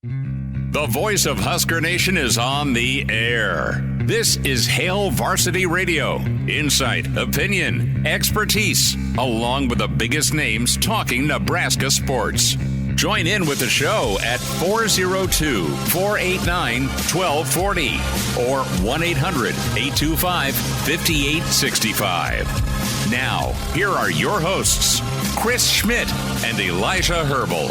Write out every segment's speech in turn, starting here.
The voice of Husker Nation is on the air. This is Hail Varsity Radio. Insight, opinion, expertise, along with the biggest names talking Nebraska sports. Join in with the show at 402-489-1240 or 1-800-825-5865. Now, here are your hosts, Chris Schmidt and Elijah Herbel.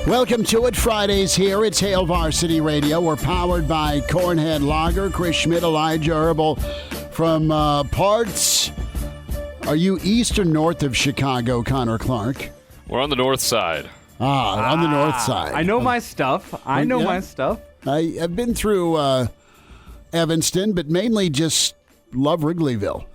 Welcome to it. Fridays here. It's Hail Varsity Radio. We're powered by Cornhead Lager. Chris Schmidt, Elijah Herbel from parts. Are you east or north of Chicago, Connor Clark? We're on the north side. On the north side. I know my stuff. My stuff. I've been through Evanston, but mainly just love Wrigleyville.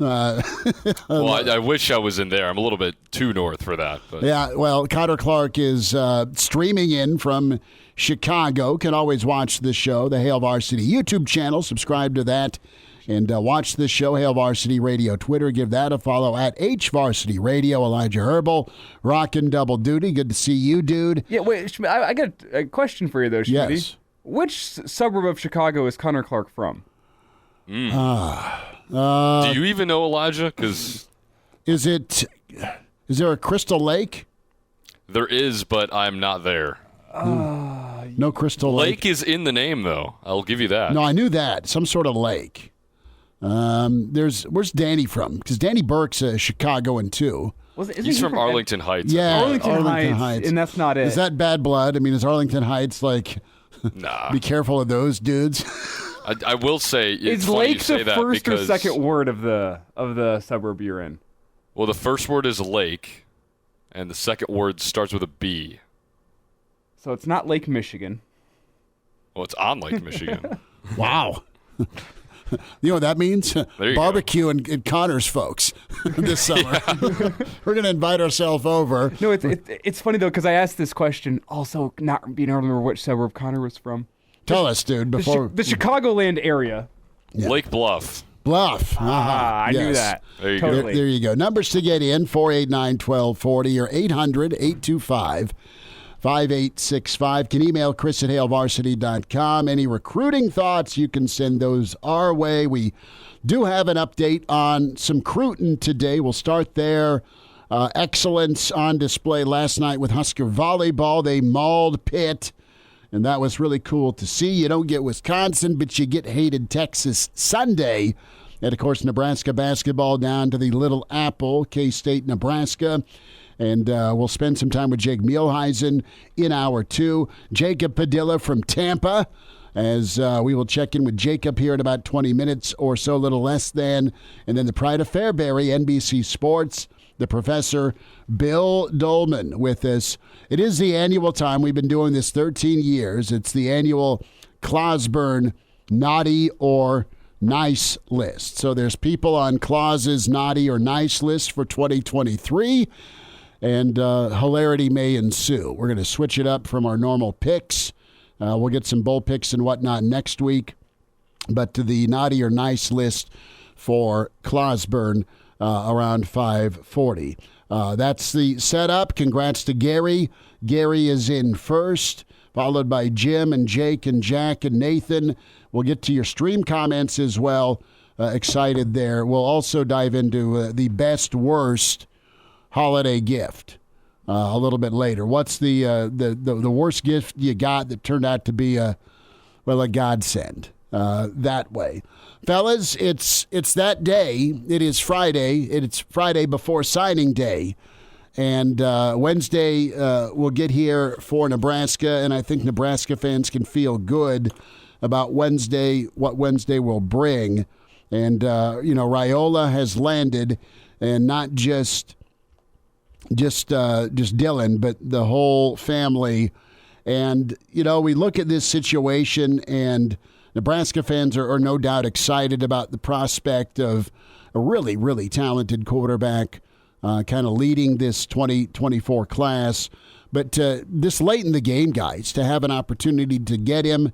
Well, I wish I was in there. I'm a little bit too north for that. But. Yeah, well, Connor Clark is streaming in from Chicago. Can always watch the show, the Hail Varsity YouTube channel. Subscribe to that and watch the show, Hail Varsity Radio Twitter. Give that a follow at HVarsity Radio. Elijah Herbel, rockin' double duty. Good to see you, dude. Yeah, wait, I got a question for you, though, Schmitty. Yes. Which suburb of Chicago is Connor Clark from? Do you even know, Elijah? Because is there a Crystal Lake? There is, but I'm not there. No Crystal Lake. Lake is in the name, though. I'll give you that. No, I knew that. Some sort of lake. Where's Danny from? Because Danny Burke's a Chicagoan too. He's from Arlington Heights. Yeah, Arlington Heights, and that's not it. Is that bad blood? I mean, is Arlington Heights like? Nah. Be careful of those dudes. I will say it's funny Lake you say the that first because, or second word of the suburb you're in? Well, the first word is lake, and the second word starts with a B. So it's not Lake Michigan. Well, it's on Lake Michigan. Wow. You know what that means? Barbecue and Connor's folks this summer. We're going to invite ourselves over. No, it's funny, though, because I asked this question, also not being able to remember which suburb Connor was from. Tell us, dude, before... The Chicagoland area. Yeah. Lake Bluff. Bluff. I knew that. There you totally. go. There you go. Numbers to get in, 489-1240 or 800-825-5865. Can email Chris at hailvarsity.com. Any recruiting thoughts, you can send those our way. We do have an update on some Cruton today. We'll start there. Excellence on display last night with Husker Volleyball. They mauled Pitt, and that was really cool to see. You don't get Wisconsin, but you get hated Texas Sunday. And, of course, Nebraska basketball down to the Little Apple, K-State, Nebraska. And we'll spend some time with Jake Mielheisen in hour two. Jacob Padilla from Tampa, as we will check in with Jacob here in about 20 minutes or so, a little less than. And then the Pride of Fairbury, NBC Sports, the professor, Bill Doleman, with us. It is the annual time. We've been doing this 13 years. It's the annual Clauseborne naughty or nice list. So there's people on Claus's naughty or nice list for 2023. And hilarity may ensue. We're going to switch it up from our normal picks. We'll get some bowl picks and whatnot next week. But to the naughty or nice list for Clauseborne around 5:40. That's the setup. Congrats to Gary. Gary is in first, followed by Jim and Jake and Jack and Nathan. We'll get to your stream comments as well. Excited there. We'll also dive into the best, worst holiday gift a little bit later. What's the worst gift you got that turned out to be a godsend that way? Fellas, it's that day. It is Friday. It's Friday before signing day. And Wednesday we'll get here for Nebraska, and I think Nebraska fans can feel good about Wednesday, what Wednesday will bring. And, Raiola has landed, and not just Dylan, but the whole family. And, we look at this situation, and Nebraska fans are no doubt excited about the prospect of a really, really talented quarterback kind of leading this 2024 class. But this late in the game, guys, to have an opportunity to get him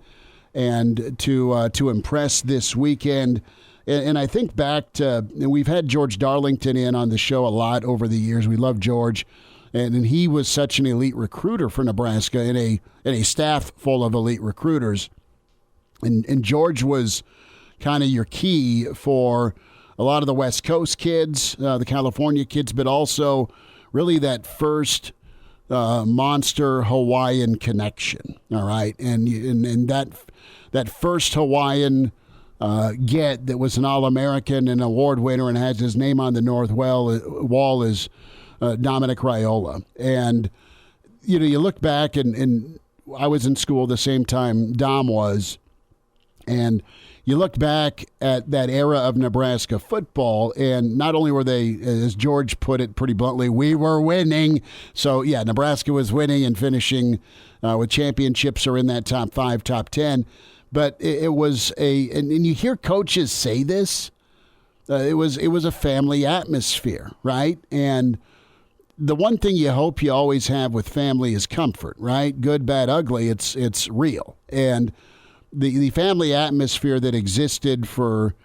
and to impress this weekend. And I think back to, and we've had George Darlington in on the show a lot over the years. We love George. And he was such an elite recruiter for Nebraska in a staff full of elite recruiters. And George was kind of your key for a lot of the West Coast kids, the California kids, but also really that first monster Hawaiian connection. All right, and that first Hawaiian that was an All-American and award winner and has his name on the North Wall is Dominic Raiola. And you look back, and I was in school the same time Dom was, and you look back at that era of Nebraska football, and not only were they, as George put it pretty bluntly, we were winning. So, yeah, Nebraska was winning and finishing with championships or in that top 5, top 10. But it was and you hear coaches say this, it was a family atmosphere, right? And the one thing you hope you always have with family is comfort, right? Good, bad, ugly, it's real. And the family atmosphere that existed for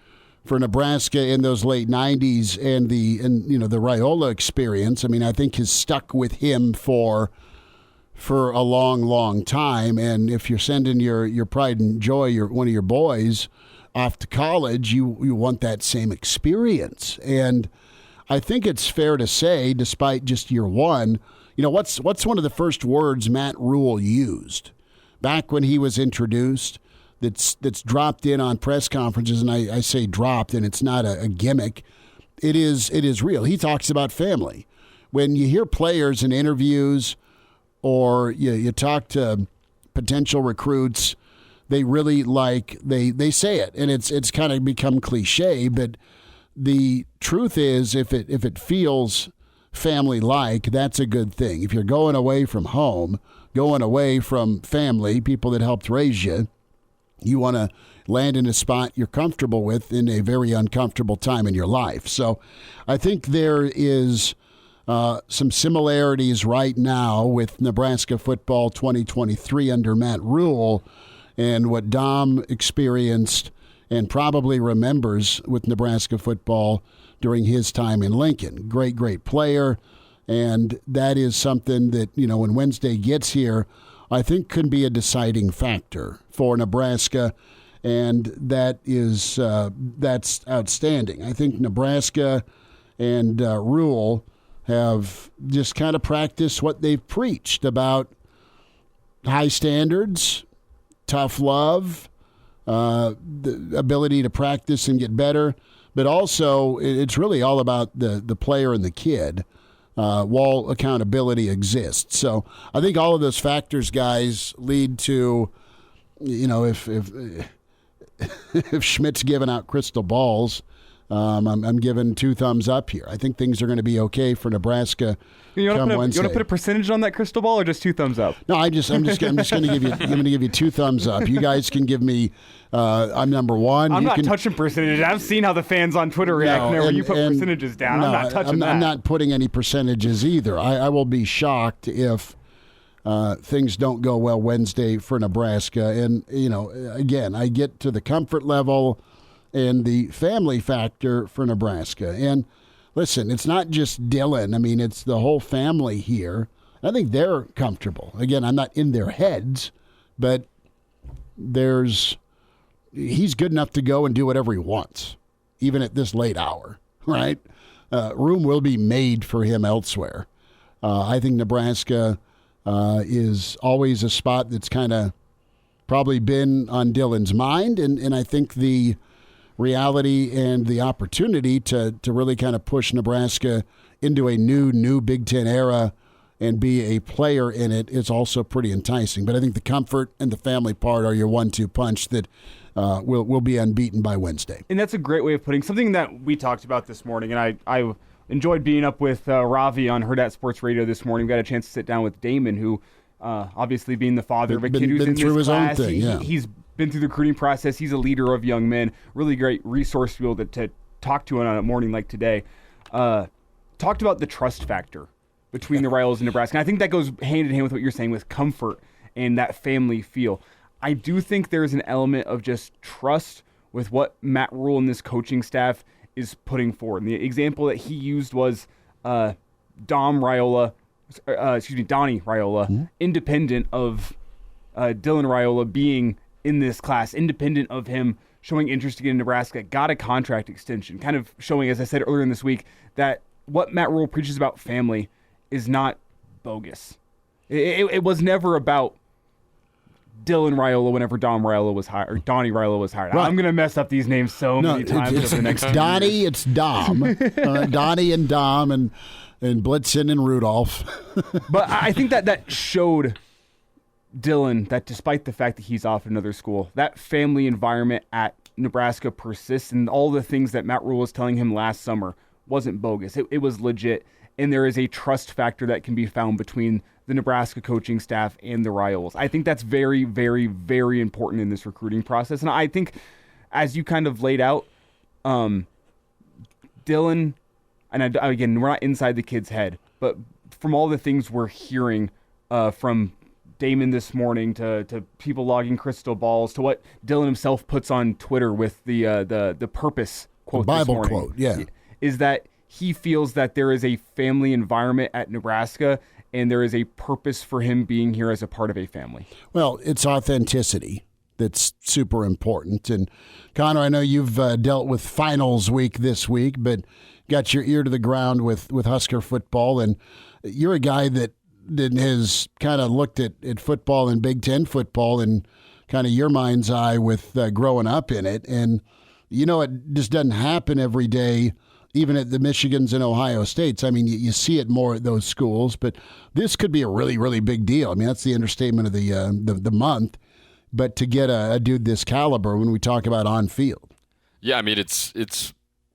Nebraska in those late 90s and the Raiola experience, I mean, I think has stuck with him for a long, long time. And if you're sending your pride and joy, one of your boys off to college, you want that same experience. And I think it's fair to say, despite just year one, what's one of the first words Matt Rhule used back when he was introduced? That's dropped in on press conferences, and I say dropped, and it's not a gimmick. It is real. He talks about family. When you hear players in interviews or you talk to potential recruits, they really they say it, and it's kind of become cliche. But the truth is, if it feels family-like, that's a good thing. If you're going away from home, going away from family, people that helped raise you, you want to land in a spot you're comfortable with in a very uncomfortable time in your life. So I think there is some similarities right now with Nebraska football 2023 under Matt Rhule and what Dom experienced and probably remembers with Nebraska football during his time in Lincoln. Great, great player. And that is something that, when Wednesday gets here, I think could be a deciding factor for Nebraska, and that's outstanding. I think Nebraska and Rhule have just kind of practiced what they've preached about high standards, tough love, the ability to practice and get better, but also it's really all about the player and the kid. While accountability exists. So I think all of those factors, guys, lead to, if Schmidt's giving out crystal balls, I'm giving 2 thumbs up here. I think things are going to be okay for Nebraska come Wednesday. You want to put a percentage on that crystal ball, or just 2 thumbs up? No, I'm just going to give you 2 thumbs up. You guys can give me. I'm number 1. I'm not touching percentages. I've seen how the fans on Twitter react whenever you put percentages down. I'm not touching that. I'm not putting any percentages either. I will be shocked if things don't go well Wednesday for Nebraska. And again, I get to the comfort level and the family factor for Nebraska. And listen, it's not just Dylan. I mean, it's the whole family here. I think they're comfortable. Again, I'm not in their heads, but he's good enough to go and do whatever he wants, even at this late hour, right? Room will be made for him elsewhere. I think Nebraska is always a spot that's kind of probably been on Dylan's mind, and I think the reality and the opportunity to really kind of push Nebraska into a new Big Ten era and be a player in it is also pretty enticing. But I think the comfort and the family part are your 1-2 punch that will be unbeaten by Wednesday. And that's a great way of putting something that we talked about this morning, and I enjoyed being up with Ravi on Hurrdat Sports Radio this morning. We got a chance to sit down with Damon, who obviously being the father of a kid who's in this class, he's been through the recruiting process. He's a leader of young men. Really great resource to be able to talk to on a morning like today. Talked about the trust factor between the Raiolas and Nebraska. And I think that goes hand in hand with what you're saying with comfort and that family feel. I do think there's an element of just trust with what Matt Rhule and this coaching staff is putting forward. And the example that he used was Dom Raiola Donnie Raiola, independent of Dylan Raiola being in this class, independent of him showing interest in Nebraska, got a contract extension, kind of showing, as I said earlier in this week, that what Matt Rhule preaches about family is not bogus. It was never about Dylan Raiola whenever Donnie Raiola was hired. Right. I'm going to mess up these names many times over the next Donnie, it's Dom. Donnie and Dom and Blitzen and Rudolph. But I think that showed Dylan that despite the fact that he's off at another school, that family environment at Nebraska persists, and all the things that Matt Rhule was telling him last summer wasn't bogus. It was legit, and there is a trust factor that can be found between the Nebraska coaching staff and the Raiolas. I think that's very, very, very important in this recruiting process. And I think, as you kind of laid out, Dylan, and again, we're not inside the kid's head, but from all the things we're hearing from Damon this morning to people logging crystal balls to what Dylan himself puts on Twitter with the purpose quote, the Bible this morning, quote, yeah, is that he feels that there is a family environment at Nebraska and there is a purpose for him being here as a part of a family. Well, it's authenticity that's super important. And Connor, I know you've dealt with finals week this week, but got your ear to the ground with Husker football, and you're a guy that has kind of looked at football and Big Ten football in kind of your mind's eye with growing up in it. And, it just doesn't happen every day, even at the Michigans and Ohio States. I mean, you see it more at those schools, but this could be a really, really big deal. I mean, that's the understatement of the month. But to get a dude this caliber when we talk about on field. Yeah, I mean, it's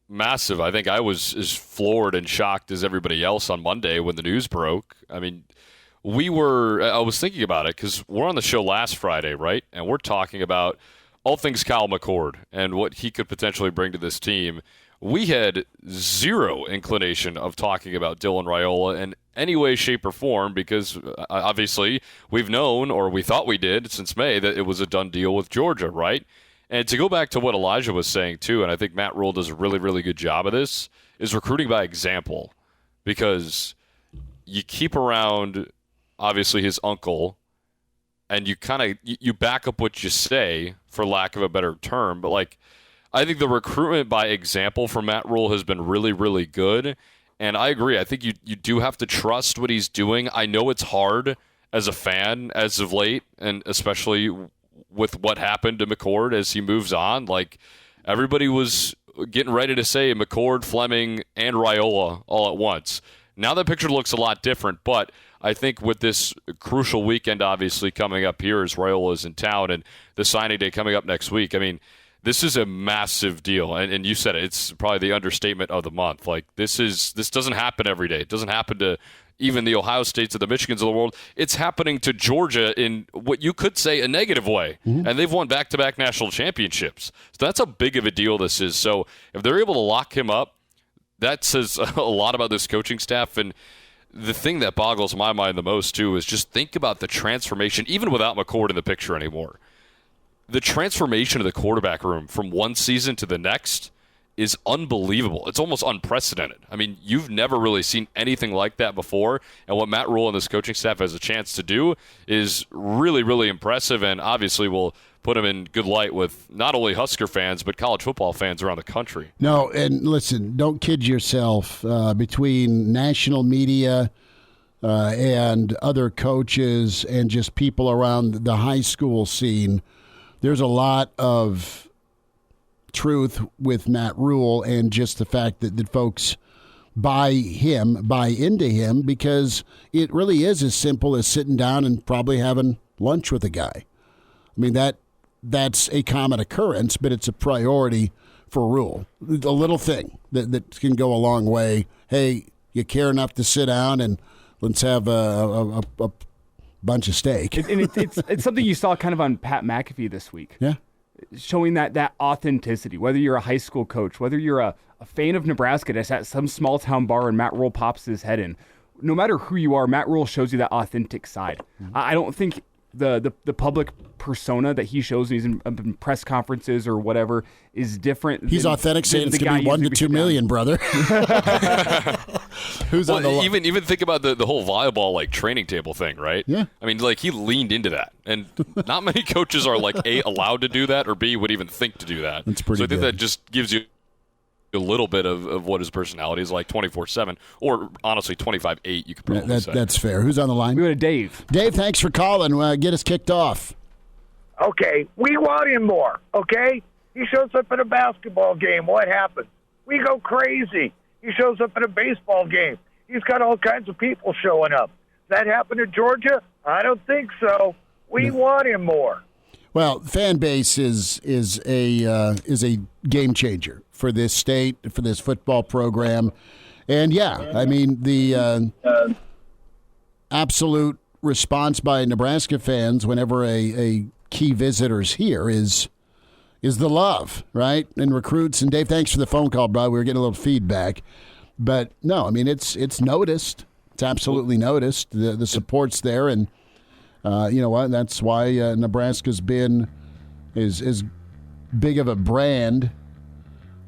massive. I think I was as floored and shocked as everybody else on Monday when the news broke. I mean, I was thinking about it because we're on the show last Friday, right? And we're talking about all things Kyle McCord and what he could potentially bring to this team. We had zero inclination of talking about Dylan Raiola in any way, shape, or form because obviously we've known, or we thought we did since May, that it was a done deal with Georgia, right? And to go back to what Elijah was saying, too, and I think Matt Rhule does a really, really good job of this, is recruiting by example. Because you keep around, obviously, his uncle, and you back up what you say, for lack of a better term. But, I think the recruitment by example from Matt Rhule has been really, really good. And I agree. I think you do have to trust what he's doing. I know it's hard as a fan as of late, and especially with what happened to McCord as he moves on. Everybody was getting ready to say McCord, Fleming, and Raiola all at once. Now that picture looks a lot different, but I think with this crucial weekend obviously coming up here as Raiola is in town and the signing day coming up next week, I mean, this is a massive deal. And you said it, it's probably the understatement of the month. This doesn't happen every day. It doesn't happen to even the Ohio States or the Michigans of the world. It's happening to Georgia in what you could say a negative way. Mm-hmm. And they've won back-to-back national championships. So that's how big of a deal this is. So if they're able to lock him up, that says a lot about this coaching staff. And the thing that boggles my mind the most, too, is just think about the transformation, even without McCord in the picture anymore. The transformation of the quarterback room from one season to the next is unbelievable. It's almost unprecedented. I mean, you've never really seen anything like that before, and what Matt Rhule and this coaching staff has a chance to do is really, really impressive, and obviously will put him in good light with not only Husker fans, but college football fans around the country. No, and listen, don't kid yourself. Between national media and other coaches and just people around the high school scene, there's a lot of truth with Matt Rhule and just the fact that folks buy into him, because it really is as simple as sitting down and probably having lunch with a guy. I mean, that's a common occurrence, but it's a priority for Rhule. A little thing that can go a long way. Hey, you care enough to sit down and let's have a bunch of steak. It's something you saw kind of on Pat McAfee this week. Yeah. Showing that authenticity, whether you're a high school coach, whether you're a fan of Nebraska that's at some small town bar and Matt Rhule pops his head in. No matter who you are, Matt Rhule shows you that authentic side. Mm-hmm. I don't think the public persona that he shows when he's in press conferences or whatever is different. He's authentic, saying it's going to be 1 to 2 million, brother. Who's on the even think about the whole volleyball like training table thing, right? Yeah. I mean, like he leaned into that, and not many coaches are like A, allowed to do that, or B, would even think to do that. That's pretty. So I think good. that just gives you a little bit of what his personality is like 24/7, or honestly 25/8. You could probably say that's fair. Who's on the line? We go to Dave. Dave, thanks for calling. Get us kicked off. Okay, we want him more, okay? He shows up at a basketball game. What happens? We go crazy. He shows up at a baseball game. He's got all kinds of people showing up. Does that happen in Georgia? I don't think so. We want him more. Well, fan base is a game changer for this state, for this football program. And, yeah, I mean, the absolute response by Nebraska fans whenever a key visitor's here is the love, right? And recruits. And, Dave, thanks for the phone call, bro. We were getting a little feedback. But, no, I mean, it's noticed. It's absolutely noticed. The support's there. And, you know what? That's why Nebraska's been as big of a brand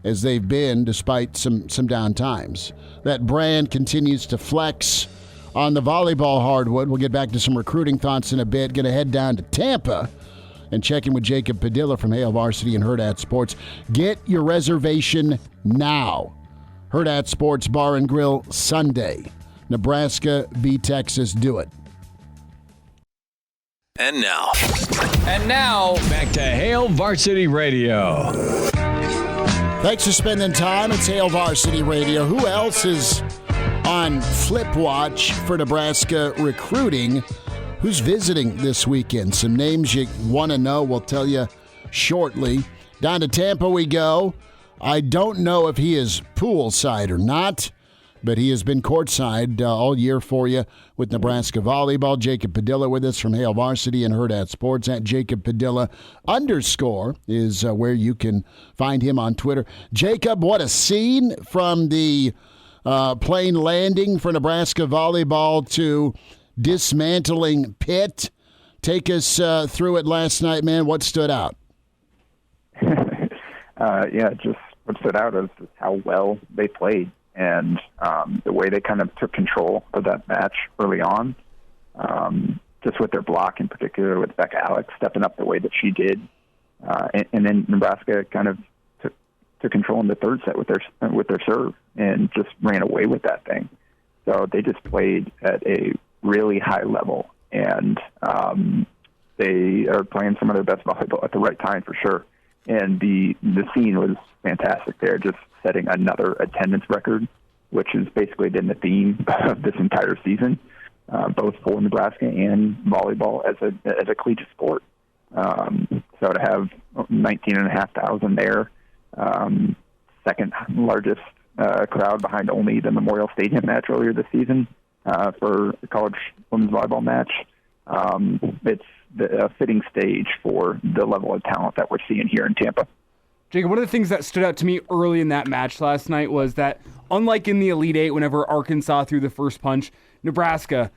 as they've been despite some down times. That brand continues to flex on the volleyball hardwood. We'll get back to some recruiting thoughts in a bit. Going to head down to Tampa and check in with Jacob Padilla from Hail Varsity and Hurrdat Sports. Get your reservation now. Hurrdat Sports Bar and Grill Sunday. Nebraska v. Texas. Do it. And now, back to Hail Varsity Radio. Thanks for spending time. It's Hail Varsity Radio. Who else is on Flip Watch for Nebraska recruiting? Who's visiting this weekend? Some names you want to know, we'll tell you shortly. Down to Tampa we go. I don't know if he is poolside or not, but he has been courtside all year for you with Nebraska Volleyball. Jacob Padilla with us from Hail Varsity and Hurrdat Sports. At Jacob Padilla _ is where you can find him on Twitter. Jacob, what a scene from the plane landing for Nebraska Volleyball to dismantling Pitt. Take us through it last night, man. What stood out? Just what stood out is just how well they played. And the way they kind of took control of that match early on, just with their block in particular, with Becca Alex stepping up the way that she did, and then Nebraska kind of took control in the third set with their serve and just ran away with that thing. So they just played at a really high level, and they are playing some of their best volleyball at the right time for sure. And the scene was fantastic there, just setting another attendance record, which has basically been the theme of this entire season, both for Nebraska and volleyball as a collegiate sport. So to have 19,500 there, second largest crowd behind only the Memorial Stadium match earlier this season for the college women's volleyball match, it's a fitting stage for the level of talent that we're seeing here in Tampa. Jacob, one of the things that stood out to me early in that match last night was that, unlike in the Elite Eight, whenever Arkansas threw the first punch, Nebraska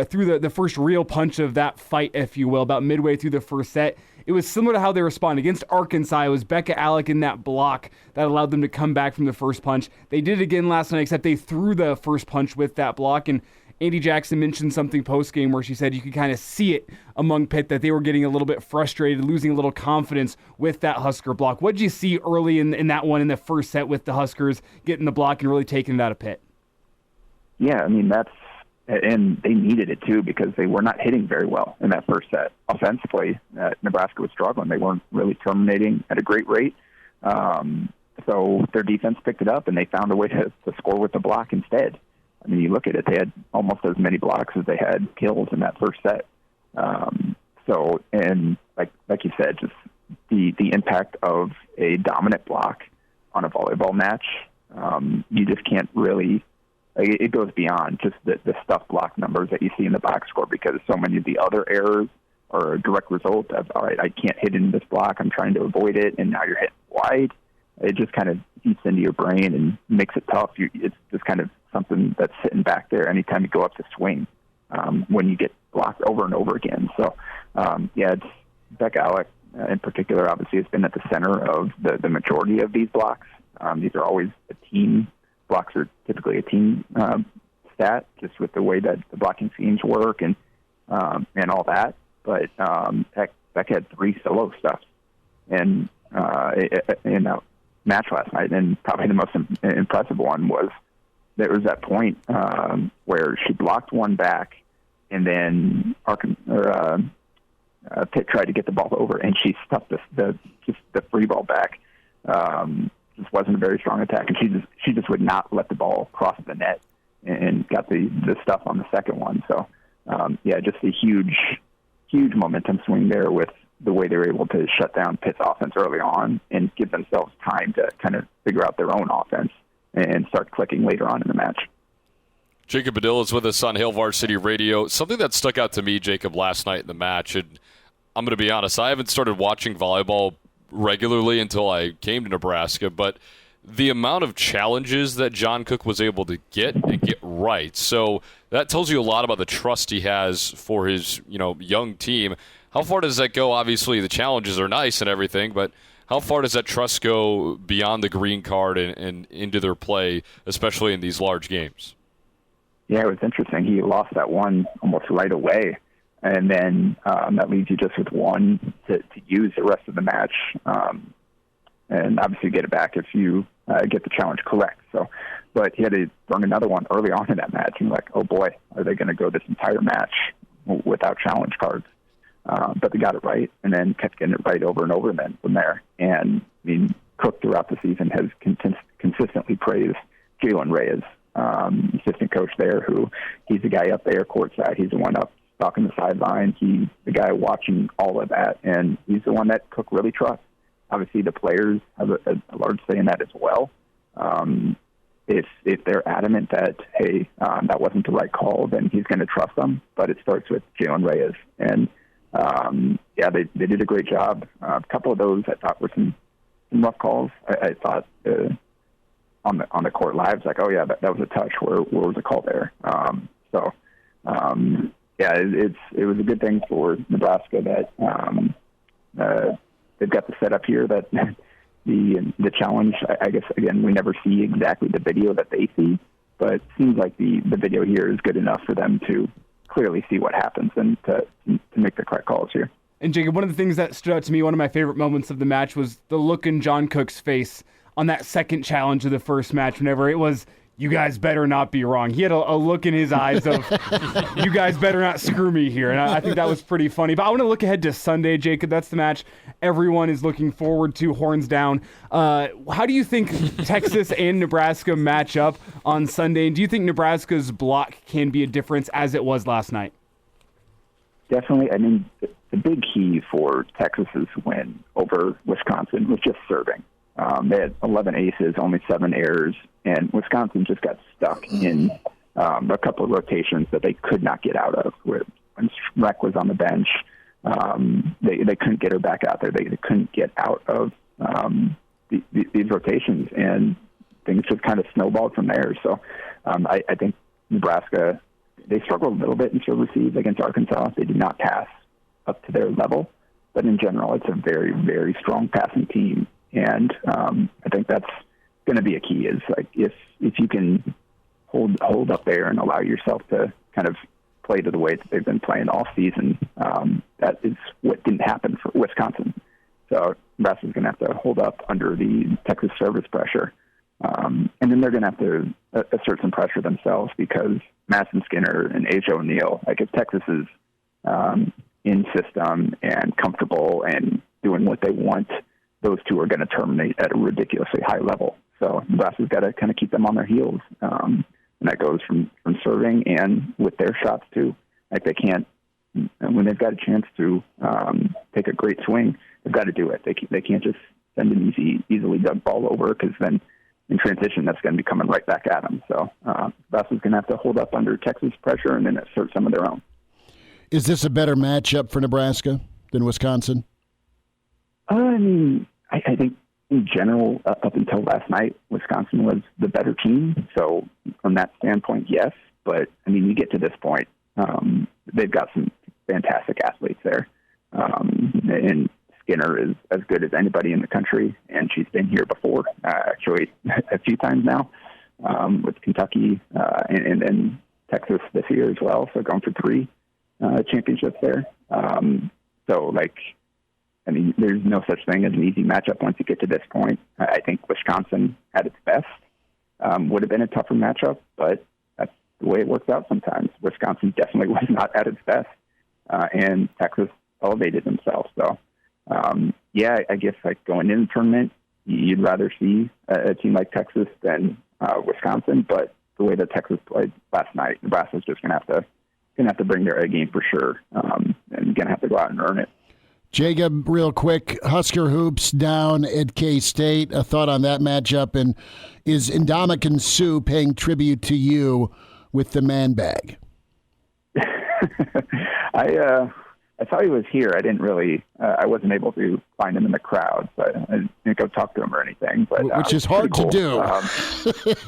threw the first real punch of that fight, if you will, about midway through the first set. It was similar to how they responded. Against Arkansas, it was Becca Alex in that block that allowed them to come back from the first punch. They did it again last night, except they threw the first punch with that block, and Andy Jackson mentioned something post-game where she said you could kind of see it among Pitt that they were getting a little bit frustrated, losing a little confidence with that Husker block. What did you see early in that one in the first set with the Huskers getting the block and really taking it out of Pitt? Yeah, I mean, and they needed it too because they were not hitting very well in that first set. Offensively, Nebraska was struggling. They weren't really terminating at a great rate. So their defense picked it up and they found a way to score with the block instead. I mean, you look at it, they had almost as many blocks as they had kills in that first set. And like you said, just the impact of a dominant block on a volleyball match, you just can't really, it goes beyond just the stuff block numbers that you see in the box score because so many of the other errors are a direct result of, all right, I can't hit into this block, I'm trying to avoid it, and now you're hitting wide. It just kind of eats into your brain and makes it tough. It's just kind of something that's sitting back there anytime you go up to swing. When you get blocked over and over again. So, it's Beck Alec in particular, obviously, has been at the center of the majority of these blocks. These are always a team. Blocks are typically a team stat, just with the way that the blocking schemes work and all that. But Beck had 3 solo stuffs in that match last night, and probably the most impressive one was there was that point where she blocked one back, and then Pitt tried to get the ball over, and she stuffed the free ball back. Just wasn't a very strong attack, and she just would not let the ball cross the net, and got the stuff on the second one. So just a huge momentum swing there with the way they were able to shut down Pitt's offense early on and give themselves time to kind of figure out their own offense and start clicking later on in the match. Jacob Padilla is with us on Hail Varsity Radio. Something that stuck out to me, Jacob, last night in the match, and I'm going to be honest, I haven't started watching volleyball regularly until I came to Nebraska, but the amount of challenges that John Cook was able to get right. So that tells you a lot about the trust he has for his, young team. How far does that go? Obviously, the challenges are nice and everything, but how far does that trust go beyond the green card and into their play, especially in these large games? Yeah, it was interesting. He lost that one almost right away, and then that leaves you just with one to use the rest of the match, and obviously get it back if you get the challenge correct. But he had to bring another one early on in that match, and like, oh boy, are they going to go this entire match without challenge cards? But they got it right, and then kept getting it right over and over then from there. And Cook throughout the season has consistently praised Dylan Raiola, assistant coach there, who he's the guy up there courtside. He's the one up stalking the sideline. He's the guy watching all of that, and he's the one that Cook really trusts. Obviously, the players have a large say in that as well. If they're adamant that, hey, that wasn't the right call, then he's going to trust them. But it starts with Dylan Raiola. And, they did a great job. A couple of those I thought were some rough calls. I thought on the court live, it's like, oh, yeah, that was a touch. Where was the call there? It was a good thing for Nebraska that they've got the setup here that the challenge, I guess, again, we never see exactly the video that they see, but it seems like the video here is good enough for them to clearly see what happens and to make the correct calls here. And Jacob, one of the things that stood out to me, one of my favorite moments of the match was the look in John Cook's face on that second challenge of the first match, whenever it was, you guys better not be wrong. He had a look in his eyes of, you guys better not screw me here. And I think that was pretty funny. But I want to look ahead to Sunday, Jacob. That's the match everyone is looking forward to, horns down. How do you think Texas and Nebraska match up on Sunday? And do you think Nebraska's block can be a difference as it was last night? Definitely. I mean, the big key for Texas's win over Wisconsin was just serving. They had 11 aces, only 7 errors, and Wisconsin just got stuck in a couple of rotations that they could not get out of. When Schmidt was on the bench, they couldn't get her back out there. They couldn't get out of these rotations, and things just kind of snowballed from there. So I think Nebraska, they struggled a little bit in serve receive against Arkansas. They did not pass up to their level, but in general, it's a very, very strong passing team. And I think that's going to be a key, is like if you can hold up there and allow yourself to kind of play to the way that they've been playing all season, that is what didn't happen for Wisconsin. So Nebraska's going to have to hold up under the Texas service pressure. And then they're going to have to assert some pressure themselves, because Madison Skinner and Asia O'Neal, like if Texas is in system and comfortable and doing what they want, those two are going to terminate at a ridiculously high level. So Nebraska's got to kind of keep them on their heels. And that goes from serving and with their shots too. Like they can't, when they've got a chance to take a great swing, they've got to do it. They can't just send an easily dug ball over, because then in transition, that's going to be coming right back at them. So Nebraska's going to have to hold up under Texas pressure and then assert some of their own. Is this a better matchup for Nebraska than Wisconsin? I mean, I think in general, up until last night, Wisconsin was the better team. So from that standpoint, yes. But, I mean, you get to this point, they've got some fantastic athletes there. And Skinner is as good as anybody in the country, and she's been here before, actually a few times now, with Kentucky and then Texas this year as well. So going for 3 championships there. There's no such thing as an easy matchup once you get to this point. I think Wisconsin at its best would have been a tougher matchup, but that's the way it works out sometimes. Wisconsin definitely was not at its best, and Texas elevated themselves. So, I guess like going into the tournament, you'd rather see a team like Texas than Wisconsin, but the way that Texas played last night, Nebraska's just gonna have to bring their A game for sure, and gonna have to go out and earn it. Jacob, real quick, Husker hoops down at K-State. A thought on that matchup, and is Ndamukong Suh paying tribute to you with the man bag? I saw he was here. I didn't really. I wasn't able to find him in the crowd, so I didn't go talk to him or anything. But which is hard to do.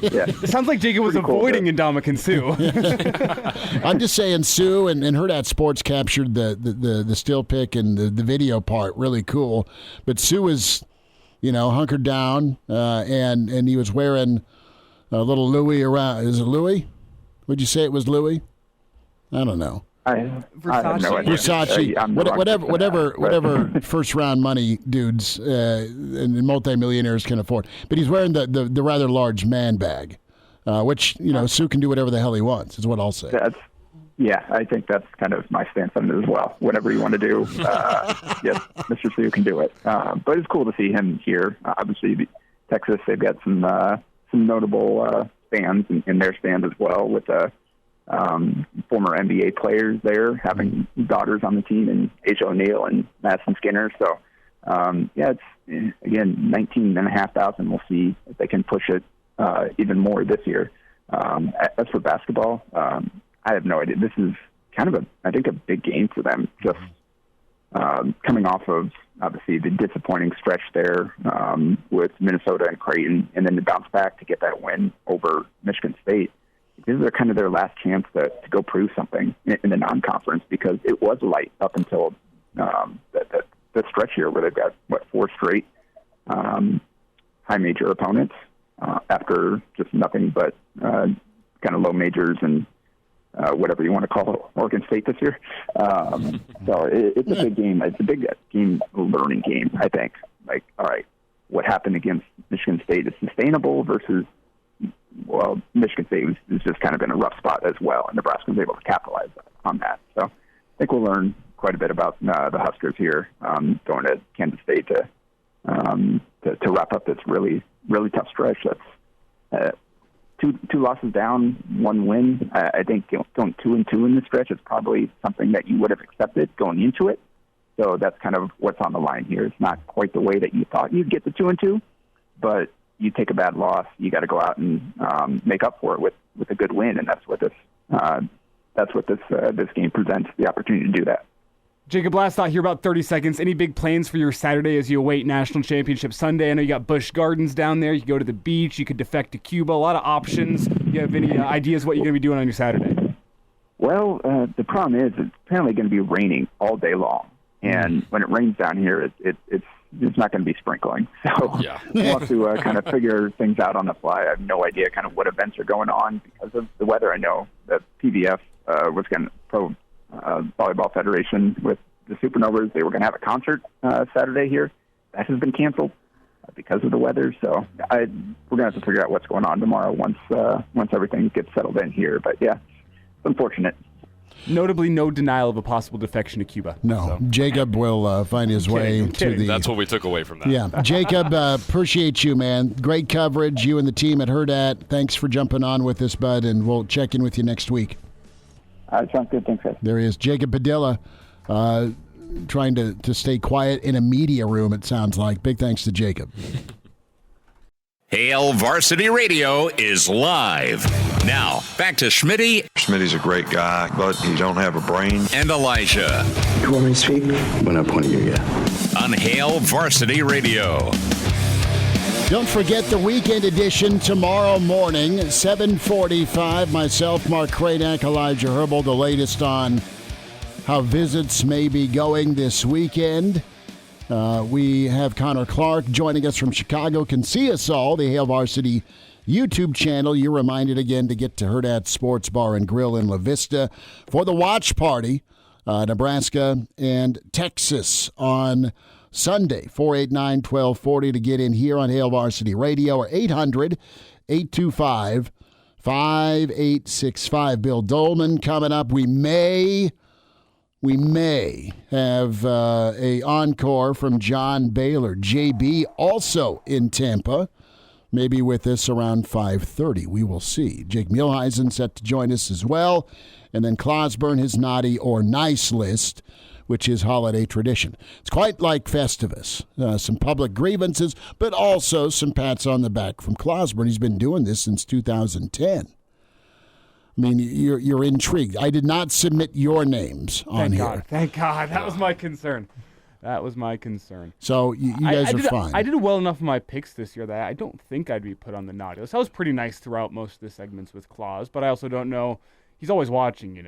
Yeah, it sounds like Jacob was avoiding Ndamukong Suh. I'm just saying, Sue and Hurrdat Sports captured the still pic and the video part really cool. But Sue was, hunkered down, and he was wearing a little Louis around. Is it Louis? Would you say it was Louis? I don't know. I have no idea. Versace, whatever first round money dudes and multimillionaires can afford. But he's wearing the rather large man bag, which Sue can do whatever the hell he wants. Is what I'll say. I think that's kind of my stance on it as well. Whatever you want to do, yes, Mr. Sue can do it. But it's cool to see him here. Obviously, Texas, they've got some notable fans in their stand as well with former NBA players there, having daughters on the team, and Asia O'Neal and Madison Skinner. So, it's, again, 19,500. We'll see if they can push it even more this year. As for basketball, I have no idea. This is kind of a big game for them, just coming off of, obviously, the disappointing stretch there with Minnesota and Creighton, and then to bounce back to get that win over Michigan State. This is kind of their last chance to go prove something in the non-conference, because it was light up until the stretch here where they've got, 4 straight high major opponents after just nothing but kind of low majors and whatever you want to call it, Oregon State this year. So it's a big game. It's a big game, learning game, I think. Like, all right, what happened against Michigan State is sustainable versus, well, Michigan State was just kind of in a rough spot as well, and Nebraska was able to capitalize on that. So I think we'll learn quite a bit about the Huskers here going to Kansas State to wrap up this really, really tough stretch. That's two losses down, 1 win. I think going 2-2 in this stretch is probably something that you would have accepted going into it. So that's kind of what's on the line here. It's not quite the way that you thought you'd get the 2-2, but you take a bad loss, you got to go out and make up for it with a good win, and that's what this game presents, the opportunity to do that. Jacob, last thought here, about 30 seconds. Any big plans for your Saturday as you await National Championship Sunday? I know you got Busch Gardens down there. You could go to the beach. You could defect to Cuba. A lot of options. Do you have any ideas what you're going to be doing on your Saturday? Well, the problem is it's apparently going to be raining all day long, and when it rains down here, it's not going to be sprinkling. So we'll have to kind of figure things out on the fly. I have no idea kind of what events are going on because of the weather. I know that PVF was going to Pro Volleyball Federation with the Supernovas. They were going to have a concert Saturday here. That has been canceled because of the weather. So we're going to have to figure out what's going on tomorrow once everything gets settled in here. But yeah, it's unfortunate. Notably, no denial of a possible defection to Cuba. No, so. Jacob will find his way to the... That's what we took away from that. Yeah. Jacob, appreciate you, man. Great coverage, you and the team at Hurrdat. Thanks for jumping on with us, bud, and we'll check in with you next week. Sounds good. Thanks, guys. There he is, Jacob Padilla, trying to stay quiet in a media room, it sounds like. Big thanks to Jacob. Hail Varsity Radio is live. Now, back to Schmitty. Schmitty's a great guy, but he don't have a brain. And Elijah. You want me to speak? When I point at you, yeah. On Hail Varsity Radio. Don't forget the weekend edition tomorrow morning, 7:45. Myself, Mark Kradak, Elijah Herbel, the latest on how visits may be going this weekend. We have Connor Clark joining us from Chicago. Can see us all, the Hail Varsity YouTube channel. You're reminded again to get to Hurrdat Sports Bar and Grill in La Vista for the watch party, Nebraska and Texas on Sunday, 489-1240 to get in here on Hail Varsity Radio, or 800-825-5865. Bill Doleman coming up. We may have a encore from John Baylor. JB also in Tampa, maybe with us around 5:30. We will see. Jake Muehlheisen set to join us as well. And then Clauseborne, his naughty or nice list, which is holiday tradition. It's quite like Festivus. Some public grievances, but also some pats on the back from Clauseborne. He's been doing this since 2010. I mean, you're intrigued. I did not submit your names on here. Thank God. That was my concern. So you guys are fine. I did well enough in my picks this year that I don't think I'd be put on the naughty list. I was pretty nice throughout most of the segments with Claus, but I also don't know. He's always watching,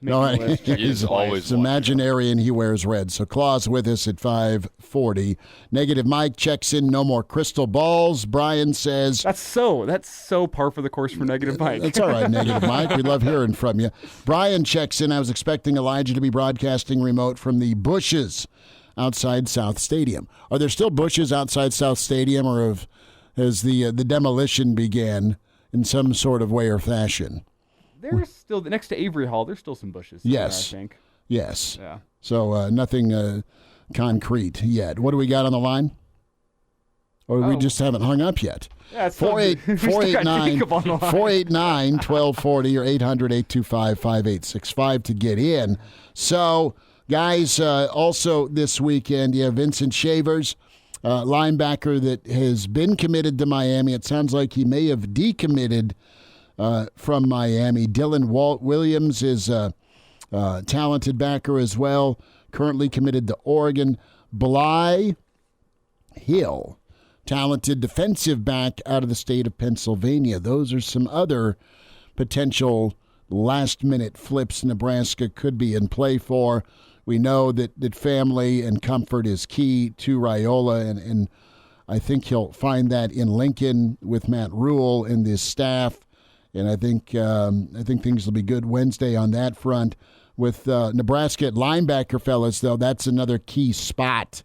No, he's always it's imaginary, and he wears red. So Claus with us at 5:40. Negative Mike checks in. No more crystal balls. Brian says that's so par for the course for Negative Mike. That's all right, Negative Mike. We love hearing from you. Brian checks in. I was expecting Elijah to be broadcasting remote from the bushes outside South Stadium. Are there still bushes outside South Stadium, or has the demolition began in some sort of way or fashion? There's still, next to Avery Hall, there's still some bushes. Yes. There, I think. Yes. Yeah. So nothing concrete yet. What do we got on the line? Or we just haven't hung up yet? Yeah, it's 489-1240 or 800-825-5865 to get in. So, guys, also this weekend, you have Vincent Shavers, linebacker that has been committed to Miami. It sounds like he may have decommitted from Miami. Dylan Williams is a talented backer as well, currently committed to Oregon. Bly Hill, talented defensive back out of the state of Pennsylvania. Those are some other potential last-minute flips Nebraska could be in play for. We know that family and comfort is key to Raiola, and I think he'll find that in Lincoln with Matt Rhule and his staff. And I think things will be good Wednesday on that front. With Nebraska at linebacker, fellas, though, that's another key spot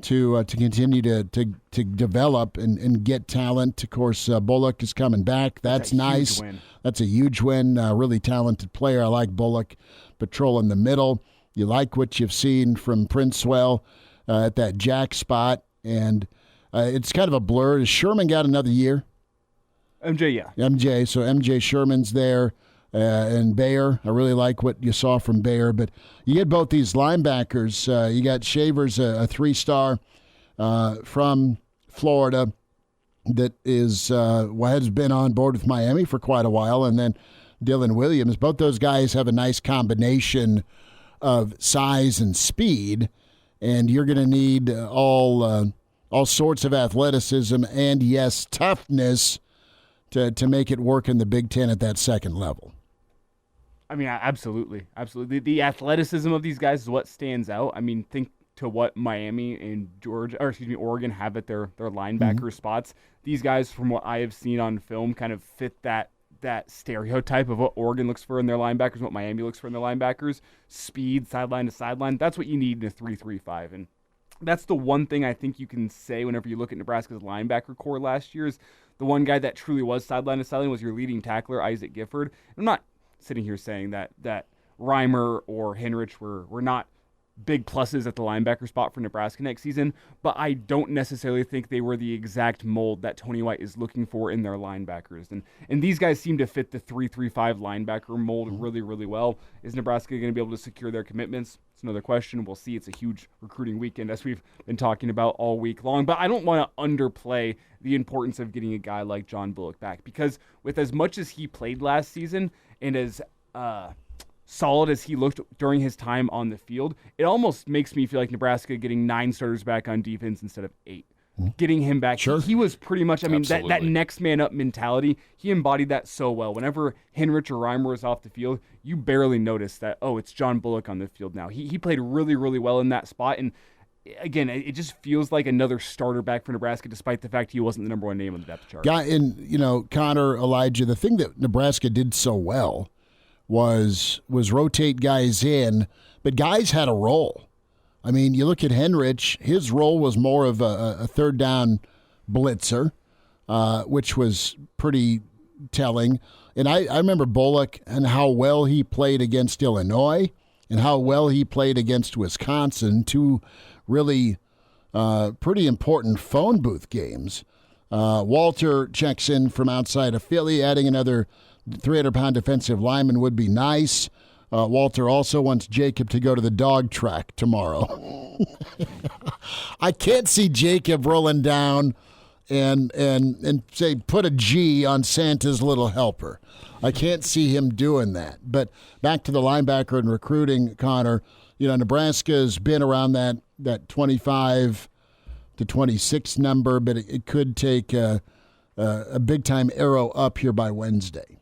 to continue to develop and get talent. Of course, Bullock is coming back. That's nice. That's a huge win. Really talented player. I like Bullock patrolling the middle. You like what you've seen from Princewell at that jack spot. And it's kind of a blur. Has Sherman got another year? MJ, yeah. MJ. So MJ Sherman's there. And Bayer, I really like what you saw from Bayer. But you get both these linebackers. You got Shavers, a 3-star from Florida that has been on board with Miami for quite a while. And then Dylan Williams. Both those guys have a nice combination of size and speed. And you're going to need all sorts of athleticism and, yes, toughness to make it work in the Big Ten at that second level. I mean, absolutely. The athleticism of these guys is what stands out. I mean, think to what Miami and Oregon have at their linebacker spots. These guys, from what I have seen on film, kind of fit that stereotype of what Oregon looks for in their linebackers, what Miami looks for in their linebackers. Speed, sideline to sideline. That's what you need in a 3-3-5. And that's the one thing I think you can say whenever you look at Nebraska's linebacker core last year is the one guy that truly was sideline to sideline was your leading tackler, Isaac Gifford. I'm not sitting here saying that Reimer or Henrich were not big pluses at the linebacker spot for Nebraska next season, but I don't necessarily think they were the exact mold that Tony White is looking for in their linebackers. And these guys seem to fit the 3-3-5 linebacker mold really, really well. Is Nebraska going to be able to secure their commitments? It's another question. We'll see. It's a huge recruiting weekend, as we've been talking about all week long. But I don't want to underplay the importance of getting a guy like John Bullock back, because with as much as he played last season and as solid as he looked during his time on the field, it almost makes me feel like Nebraska getting 9 starters back on defense instead of 8. getting him back. Sure. He was pretty much, that next man up mentality, he embodied that so well. Whenever Henrich or Reimer was off the field, you barely noticed that, it's John Bullock on the field now. He played really, really well in that spot. And again, it just feels like another starter back for Nebraska, despite the fact he wasn't the number one name on the depth chart. Connor, Elijah, the thing that Nebraska did so well was rotate guys in, but guys had a role. I mean, you look at Henrich, his role was more of a third down blitzer, which was pretty telling. And I remember Bullock and how well he played against Illinois and how well he played against Wisconsin, two really pretty important phone booth games. Walter checks in from outside of Philly, adding another 300-pound defensive lineman would be nice. Walter also wants Jacob to go to the dog track tomorrow. I can't see Jacob rolling down and say put a G on Santa's little helper. I can't see him doing that. But back to the linebacker and recruiting, Connor. Nebraska's been around that 25 to 26 number, but it could take a big time arrow up here by Wednesday.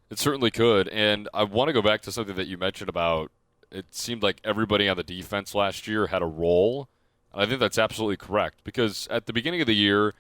It certainly could, and I want to go back to something that you mentioned about it seemed like everybody on the defense last year had a role, and I think that's absolutely correct, because at the beginning of the year,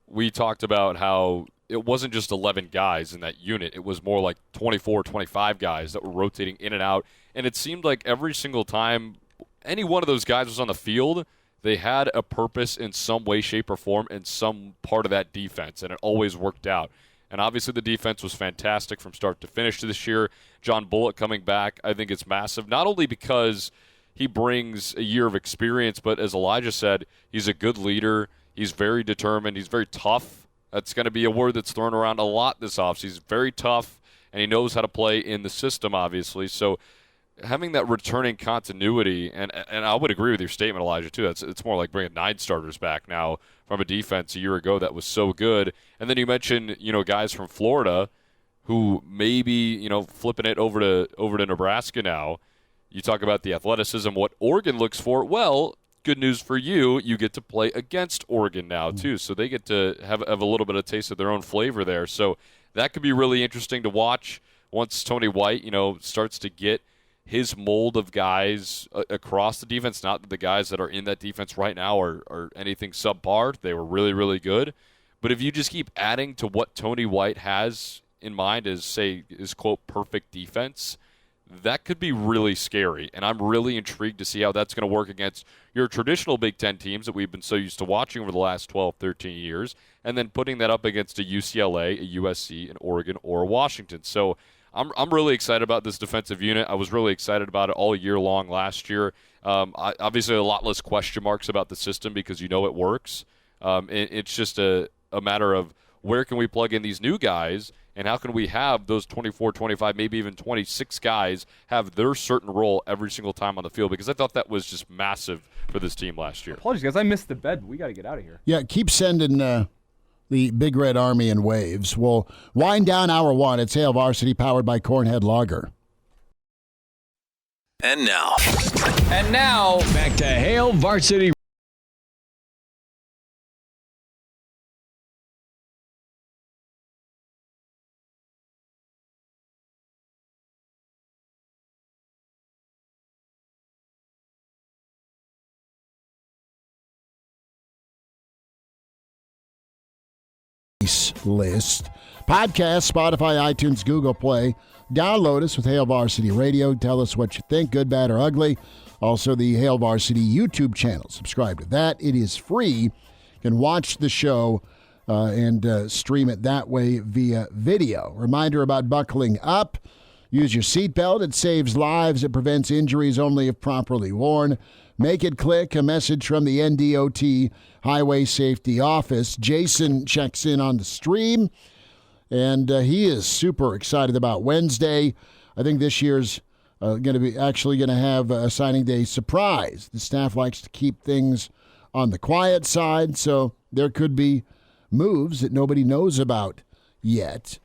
we talked about how it wasn't just 11 guys in that unit. It was more like 24, 25 guys that were rotating in and out, and it seemed like every single time any one of those guys was on the field, they had a purpose in some way, shape, or form in some part of that defense, and it always worked out. And obviously the defense was fantastic from start to finish this year. John Bullock coming back, I think it's massive, not only because he brings a year of experience, but as Elijah said, he's a good leader. He's very determined. He's very tough. That's going to be a word that's thrown around a lot this offseason. He's very tough, and he knows how to play in the system, obviously. So having that returning continuity, and I would agree with your statement, Elijah, too. It's more like bringing 9 starters back now from a defense a year ago that was so good. And then you mentioned, guys from Florida who maybe, flipping it over to Nebraska now. You talk about the athleticism, what Oregon looks for. Well, good news for you, you get to play against Oregon now, too. So they get to have a little bit of taste of their own flavor there. So that could be really interesting to watch once Tony White, starts to get his mold of guys across the defense. Not that the guys that are in that defense right now are anything subpar. They were really, really good. But if you just keep adding to what Tony White has in mind as, say, his, quote, perfect defense, that could be really scary. And I'm really intrigued to see how that's going to work against your traditional Big Ten teams that we've been so used to watching over the last 12, 13 years, and then putting that up against a UCLA, a USC, an Oregon, or a Washington. So I'm really excited about this defensive unit. I was really excited about it all year long last year. Obviously, a lot less question marks about the system because it works. It's just a matter of where can we plug in these new guys and how can we have those 24, 25, maybe even 26 guys have their certain role every single time on the field, because I thought that was just massive for this team last year. Apologies, guys. I missed the bed, but we got to get out of here. Yeah, keep sending the Big Red Army in waves. We'll wind down hour 1. It's Hail Varsity, powered by Cornhead Lager. And now, back to Hail Varsity. List. Podcast, Spotify, iTunes, Google Play. Download us with Hail Varsity Radio. Tell us what you think, good, bad, or ugly. Also, the Hail Varsity YouTube channel. Subscribe to that. It is free. You can watch the show and stream it that way via video. Reminder about buckling up. Use your seatbelt. It saves lives. It prevents injuries only if properly worn. Make it click. A message from the NDOT Highway Safety Office. Jason checks in on the stream, and he is super excited about Wednesday. I think this year's going to have a signing day surprise. The staff likes to keep things on the quiet side, so there could be moves that nobody knows about yet.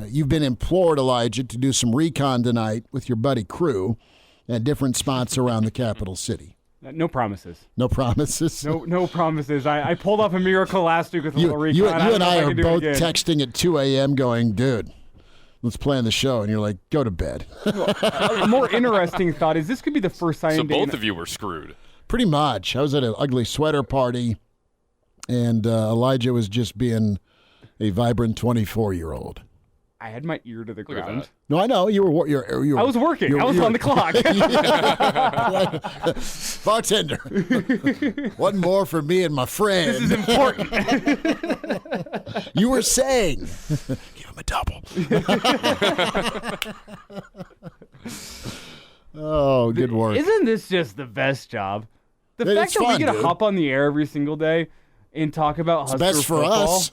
You've been implored, Elijah, to do some recon tonight with your buddy crew at different spots around the capital city. No promises. No promises? No promises. I pulled off a miracle last week with a little recon. You and I are both texting at 2 a.m. going, dude, let's plan the show. And you're like, go to bed. A more interesting thought is this could be the first signing So day. both of you were screwed. Pretty much. I was at an ugly sweater party, and Elijah was just being a vibrant 24-year-old. I had my ear to the ground. No, I know. You were I was working. I was on the clock. Bartender. One more for me and my friend. This is important. You were saying. Give him a double. Oh, good work. Isn't this just the best job? The fact that fun, we get to dude. hop on the air every single day and talk about Husker best for football. us.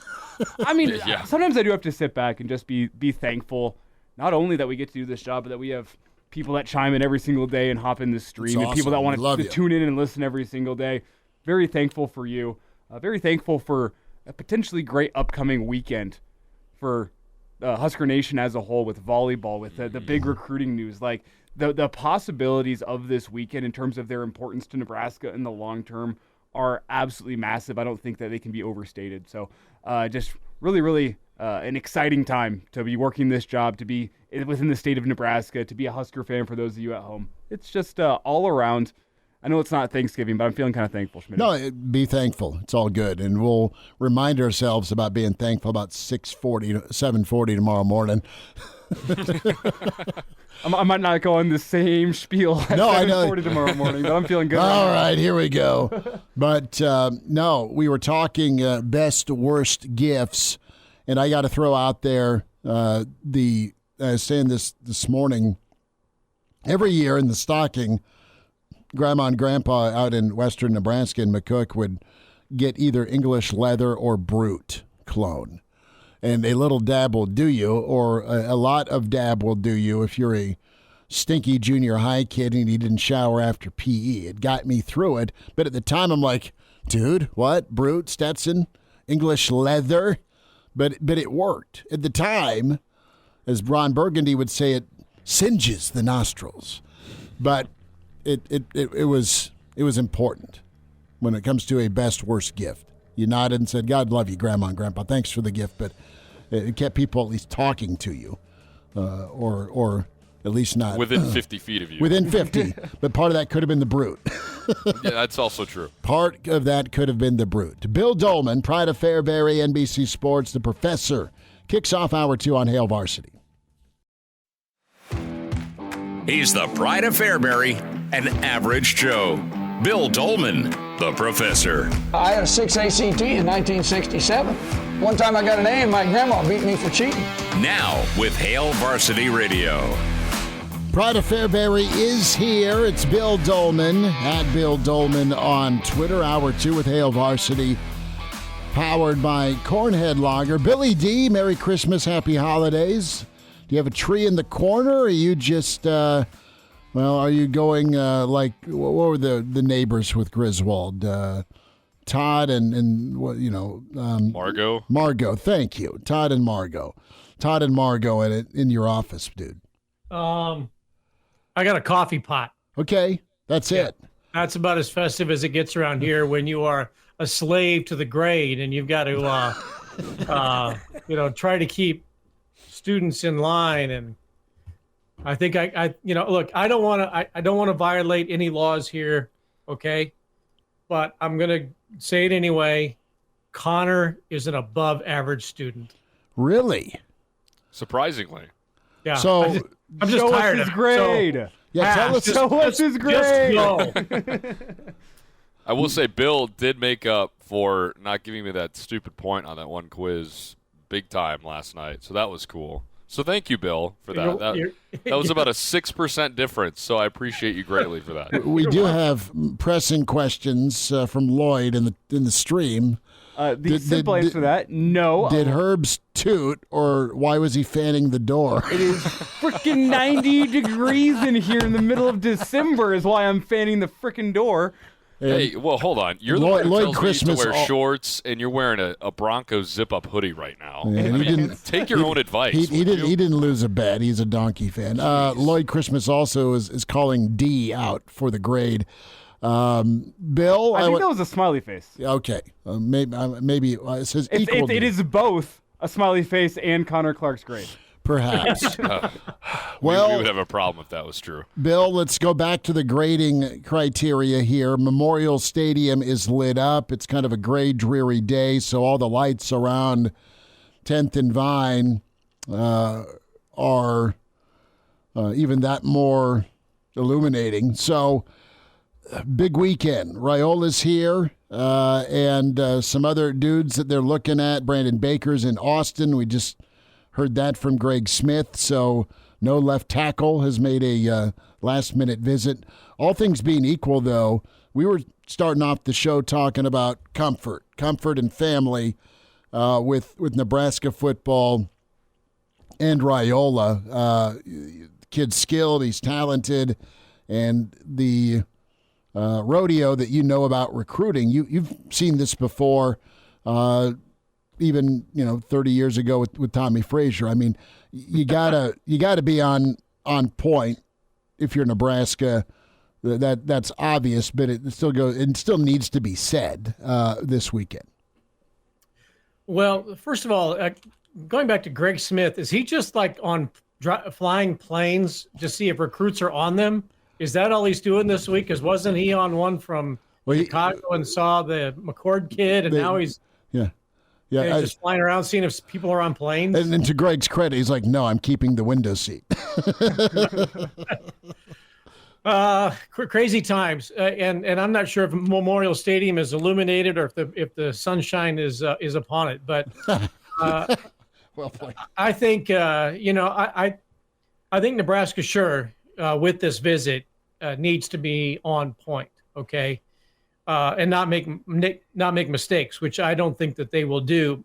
I mean, Yeah. sometimes I do have to sit back and just be thankful, not only that we get to do this job, but that we have people that chime in every single day and hop in the stream, That's and people that awesome. want Love to you. tune in and listen every single day. Very thankful for you. Very thankful for a potentially great upcoming weekend for Husker Nation as a whole with volleyball, with the big recruiting news. Like, the possibilities of this weekend in terms of their importance to Nebraska in the long term are absolutely massive. I don't think that they can be overstated. So just really, really an exciting time to be working this job, to be within the state of Nebraska, to be a Husker fan for those of you at home. It's just all around. I know it's not Thanksgiving, but I'm feeling kind of thankful, Schmidt. No, be thankful. It's all good. And we'll remind ourselves about being thankful about 7:40 tomorrow morning. I might not go on the same spiel at 7:40 tomorrow morning, but I'm feeling good. All right, here we go. But no, we were talking best, worst gifts, and I got to throw out there I was saying this morning, every year in the stocking, Grandma and Grandpa out in western Nebraska in McCook would get either English leather or Brute cologne. And a little dab will do you, or a lot of dab will do you if you're a stinky junior high kid and you didn't shower after PE. It got me through it. But at the time, I'm like, dude, what? Brute, Stetson, English leather? But it worked. At the time, as Ron Burgundy would say, it singes the nostrils. But it was important when it comes to a best, worst gift. You nodded and said, God love you, Grandma and Grandpa. Thanks for the gift, but it kept people at least talking to you, or at least not. Within 50 feet of you. Within 50. But part of that could have been the Brute. Yeah, that's also true. Part of that could have been the Brute. Bill Doleman, Pride of Fairbury, NBC Sports, the professor, kicks off Hour 2 on Hail Varsity. He's the Pride of Fairbury, an average Joe. Bill Doleman, the professor. I had a 6 ACT in 1967. One time I got an A and my grandma beat me for cheating. Now with Hail Varsity Radio. Pride of Fairbury is here. It's Bill Doleman, at Bill Doleman on Twitter. Hour 2 with Hail Varsity, powered by Cornhead Lager. Billy D, Merry Christmas, Happy Holidays. Do you have a tree in the corner, or are you just, are you going like, what were the neighbors with Griswold? Todd and what, Margot? Margot, thank you. Todd and Margot in your office, dude. I got a coffee pot. Okay, that's it. That's about as festive as it gets around here when you are a slave to the grade and you've got to, try to keep students in line. And I think look, I don't want to violate any laws here. Okay. But I'm going to say it anyway. Connor is an above average student. Really? Surprisingly. Yeah. So I'm just show tired us his of it. grade. So, tell us. Show us his grade. I will say Bill did make up for not giving me that stupid point on that one quiz big time last night. So that was cool. So thank you, Bill, for that. That was about a 6% difference, so I appreciate you greatly for that. We do have pressing questions from Lloyd in the stream. The simple answer to that, no. Did Herbs toot, or why was he fanning the door? It is freaking 90 degrees in here in the middle of December is why I'm fanning the freaking door. Hey, well, hold on. You're the one who tells me to wear shorts, and you're wearing a Broncos zip-up hoodie right now. Yeah, take your own advice. He didn't lose a bet. He's a Donkey fan. Lloyd Christmas also is calling D out for the grade. Bill, I think that was a smiley face. Okay, maybe it says equal. It is both a smiley face and Connor Clark's grade. Perhaps. We would have a problem if that was true. Bill, let's go back to the grading criteria here. Memorial Stadium is lit up. It's kind of a gray, dreary day, so all the lights around 10th and Vine are even that more illuminating. So, big weekend. Raiola's here and some other dudes that they're looking at. Brandon Baker's in Austin. We just heard that from Greg Smith. So no left tackle has made a last-minute visit. All things being equal, though, we were starting off the show talking about comfort and family with Nebraska football and Raiola. Kid's skilled, he's talented, and the rodeo that you know about recruiting, you've seen this before. Even 30 years ago with Tommy Frazier. I mean, you gotta be on point if you're Nebraska. That's obvious, but it still needs to be said this weekend. Well, first of all, going back to Greg Smith, is he just like on flying planes to see if recruits are on them? Is that all he's doing this week? Because wasn't he on one from Chicago and saw the McCord kid, and now he's he's just flying around seeing if people are on planes? And to Greg's credit, he's like, no, I'm keeping the window seat. Crazy times, and I'm not sure if Memorial Stadium is illuminated or if the sunshine is upon it. But well played. I think I think Nebraska sure with this visit needs to be on point, okay, and not make mistakes, which I don't think that they will do.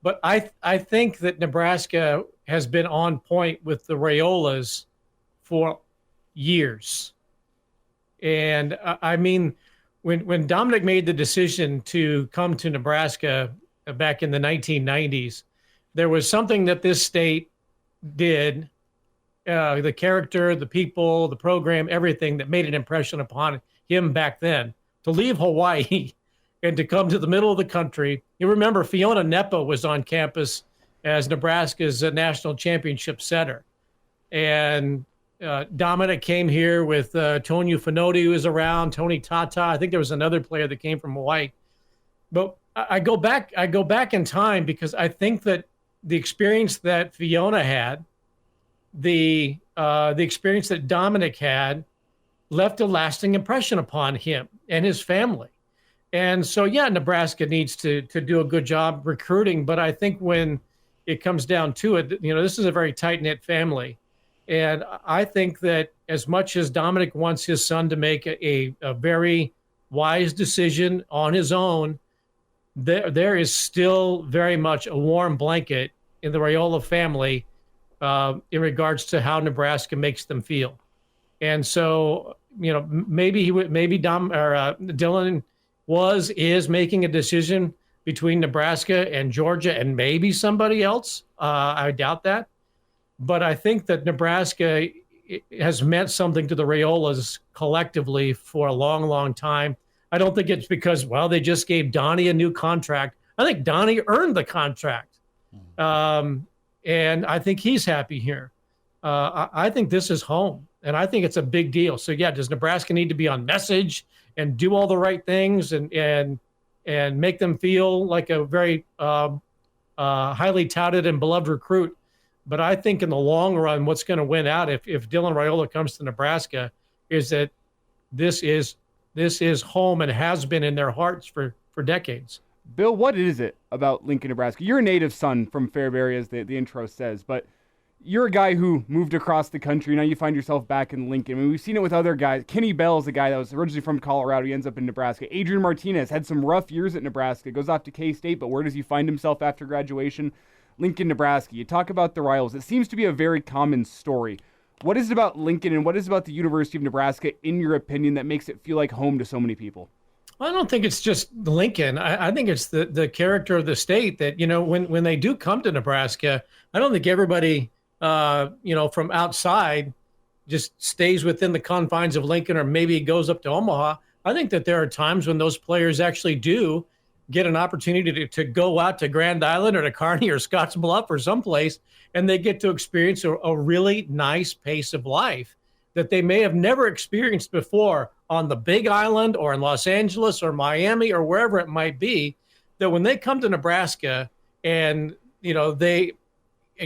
But I think that Nebraska has been on point with the Raiolas for years. And I mean, when Dominic made the decision to come to Nebraska back in the 1990s, there was something that this state did, the character, the people, the program, everything that made an impression upon him back then. To leave Hawaii and to come to the middle of the country. You remember Fiona Nepo was on campus as Nebraska's national championship setter. And Dominic came here with Tony Finotti, who was around, Tony Tata. I think there was another player that came from Hawaii. But I go back in time because I think that the experience that Fiona had, the experience that Dominic had, left a lasting impression upon him and his family. And so, yeah, Nebraska needs to do a good job recruiting. But I think when it comes down to it, this is a very tight-knit family. And I think that as much as Dominic wants his son to make a very wise decision on his own, there is still very much a warm blanket in the Raiola family in regards to how Nebraska makes them feel. And so, maybe Dylan is making a decision between Nebraska and Georgia and maybe somebody else. I doubt that. But I think that Nebraska has meant something to the Raiolas collectively for a long, long time. I don't think it's because, they just gave Donnie a new contract. I think Donnie earned the contract. And I think he's happy here. I think this is home, and I think it's a big deal. So, yeah, does Nebraska need to be on message and do all the right things and make them feel like a very highly touted and beloved recruit? But I think in the long run, what's going to win out if Dylan Raiola comes to Nebraska is that this is home and has been in their hearts for decades. Bill, what is it about Lincoln, Nebraska? You're a native son from Fairbury, as the intro says, but you're a guy who moved across the country. Now you find yourself back in Lincoln. I mean, we've seen it with other guys. Kenny Bell is a guy that was originally from Colorado. He ends up in Nebraska. Adrian Martinez had some rough years at Nebraska, goes off to K-State, but where does he find himself after graduation? Lincoln, Nebraska. You talk about the rivals. It seems to be a very common story. What is it about Lincoln and what is it about the University of Nebraska, in your opinion, that makes it feel like home to so many people? Well, I don't think it's just Lincoln. I think it's the character of the state that, when they do come to Nebraska, I don't think everybody, from outside just stays within the confines of Lincoln or maybe goes up to Omaha. I think that there are times when those players actually do get an opportunity to go out to Grand Island or to Kearney or Scottsbluff or someplace, and they get to experience a really nice pace of life that they may have never experienced before on the Big Island or in Los Angeles or Miami or wherever it might be, that when they come to Nebraska and, they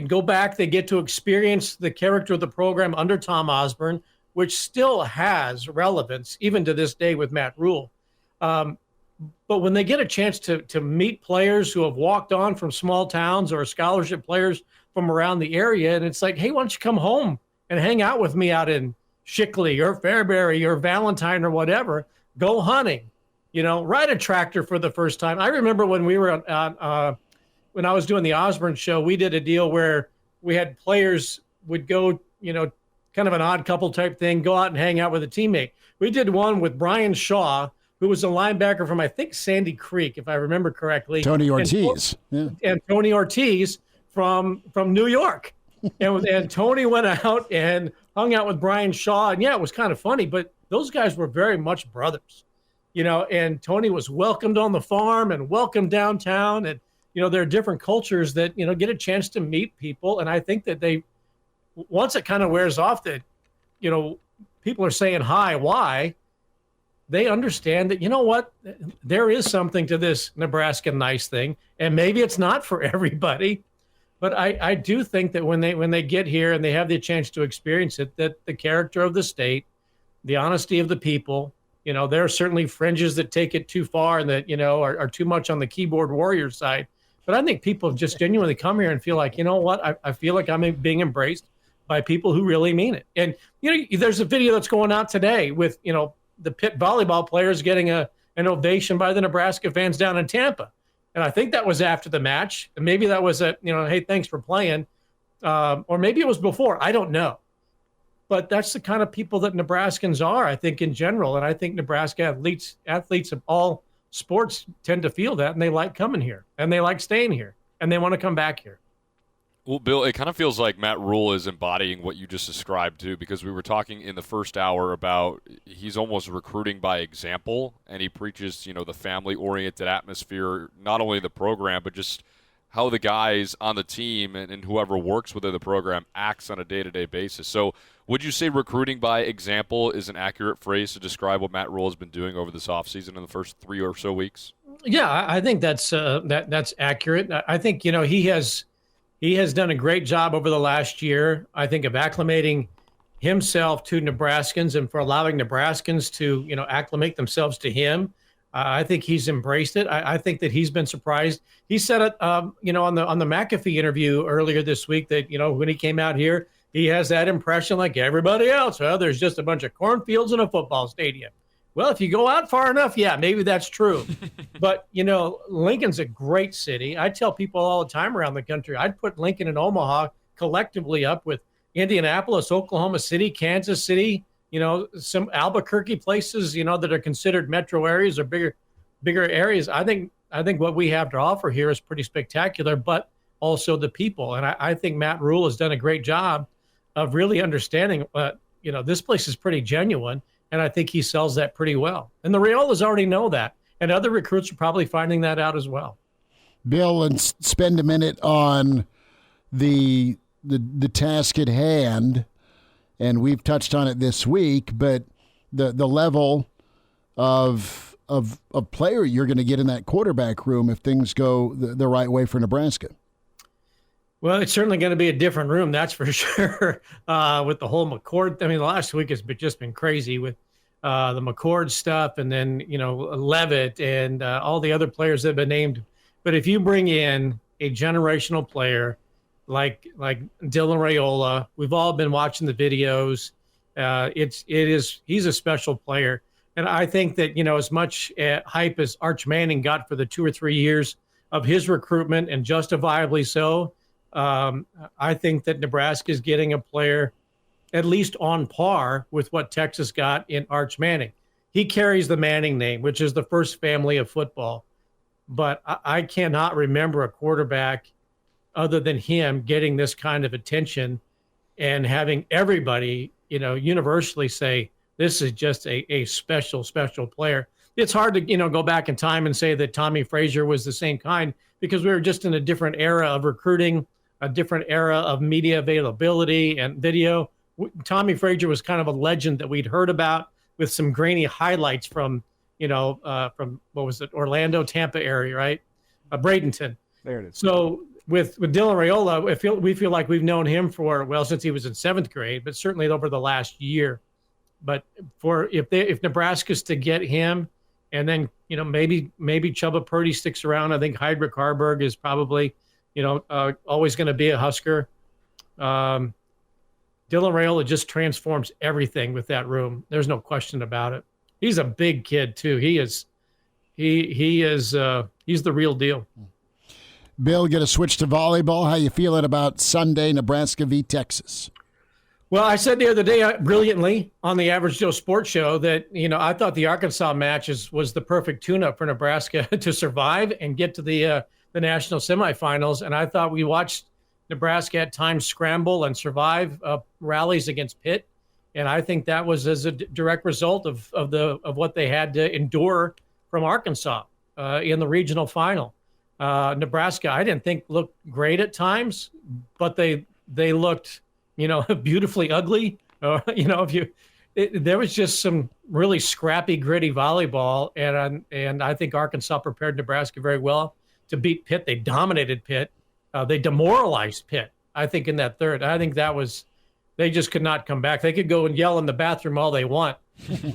go back, they get to experience the character of the program under Tom Osborne, which still has relevance even to this day with Matt Rhule. But when they get a chance to meet players who have walked on from small towns or scholarship players from around the area, and it's like, hey, why don't you come home and hang out with me out in Shickley or Fairbury or Valentine or whatever, go hunting, ride a tractor for the first time. I remember when we were when I was doing the Osborne show, we did a deal where we had players would go, kind of an odd couple type thing, go out and hang out with a teammate. We did one with Brian Shaw, who was a linebacker from, I think, Sandy Creek, if I remember correctly. Tony Ortiz. And Tony Ortiz from New York. And Tony went out and hung out with Brian Shaw. And, it was kind of funny, but those guys were very much brothers, and Tony was welcomed on the farm and welcomed downtown. And, there are different cultures that, get a chance to meet people. And I think that once it kind of wears off that, people are saying, hi, why? They understand that, what, there is something to this Nebraska nice thing. And maybe it's not for everybody. But I do think that when they get here and they have the chance to experience it, that the character of the state, the honesty of the people, there are certainly fringes that take it too far and that, are too much on the keyboard warrior side. But I think people just genuinely come here and feel like, what, I feel like I'm being embraced by people who really mean it. And, there's a video that's going out today with, the Pitt volleyball players getting an ovation by the Nebraska fans down in Tampa. And I think that was after the match. And maybe that was hey, thanks for playing. Or maybe it was before. I don't know. But that's the kind of people that Nebraskans are, I think, in general. And I think Nebraska athletes of all sports tend to feel that, and they like coming here, and they like staying here, and they want to come back here. Well, Bill, it kind of feels like Matt Rhule is embodying what you just described, too, because we were talking in the first hour about he's almost recruiting by example, and he preaches, the family-oriented atmosphere, not only the program, but just how the guys on the team and whoever works within the program acts on a day-to-day basis. So would you say recruiting by example is an accurate phrase to describe what Matt Rhule has been doing over this offseason in the first 3 or so weeks? Yeah, I think that's accurate. I think, he has done a great job over the last year, I think, of acclimating himself to Nebraskans and for allowing Nebraskans to, acclimate themselves to him. I think he's embraced it. I think that he's been surprised. He said it, on the McAfee interview earlier this week that, when he came out here, he has that impression like everybody else. Well, there's just a bunch of cornfields and a football stadium. Well, if you go out far enough, yeah, maybe that's true. But, Lincoln's a great city. I tell people all the time around the country, I'd put Lincoln and Omaha collectively up with Indianapolis, Oklahoma City, Kansas City, some Albuquerque places, that are considered metro areas or bigger areas. I think what we have to offer here is pretty spectacular, but also the people. And I think Matt Rhule has done a great job of really understanding, this place is pretty genuine. And I think he sells that pretty well. And the Raiolas already know that. And other recruits are probably finding that out as well. Bill, and spend a minute on the task at hand. And we've touched on it this week, but the level of player you're going to get in that quarterback room if things go the right way for Nebraska. Well, it's certainly going to be a different room, that's for sure, with the whole McCord. I mean, the last week has just been crazy with the McCord stuff and then, Levitt and all the other players that have been named. But if you bring in a generational player like Dylan Raiola, we've all been watching the videos. He's a special player. And I think that, as much hype as Arch Manning got for the 2 or 3 years of his recruitment, and justifiably so, I think that Nebraska is getting a player at least on par with what Texas got in Arch Manning. He carries the Manning name, which is the first family of football. But I cannot remember a quarterback other than him getting this kind of attention and having everybody, universally say, This is just a special, special player. It's hard to, go back in time and say that Tommy Frazier was the same kind, because we were just in a different era of recruiting, a different era of media availability and video. Tommy Frazier was kind of a legend that we'd heard about with some grainy highlights from what was it, Orlando, Tampa area, right? Bradenton. There it is. So with Dylan Raiola, we feel like we've known him since he was in 7th grade, but certainly over the last year. But if Nebraska's to get him, and then maybe Chubba Purdy sticks around, I think Heidrich Harburg is probably always going to be a Husker. Dylan Raiola just transforms everything with that room. There's no question about it. He's a big kid too. He's the real deal. Bill, get a switch to volleyball. How you feeling about Sunday, Nebraska v. Texas? Well, I said the other day brilliantly on the Average Joe Sports Show that, I thought the Arkansas match was the perfect tune-up for Nebraska to survive and get to the national semifinals. And I thought we watched Nebraska at times scramble and survive rallies against Pitt. And I think that was as a direct result of what they had to endure from Arkansas in the regional final. Nebraska, I didn't think looked great at times, but they looked beautifully ugly. There was just some really scrappy, gritty volleyball, and I think Arkansas prepared Nebraska very well to beat Pitt. They dominated Pitt. They demoralized Pitt, I think, in that third. I think they just could not come back. They could go and yell in the bathroom all they want,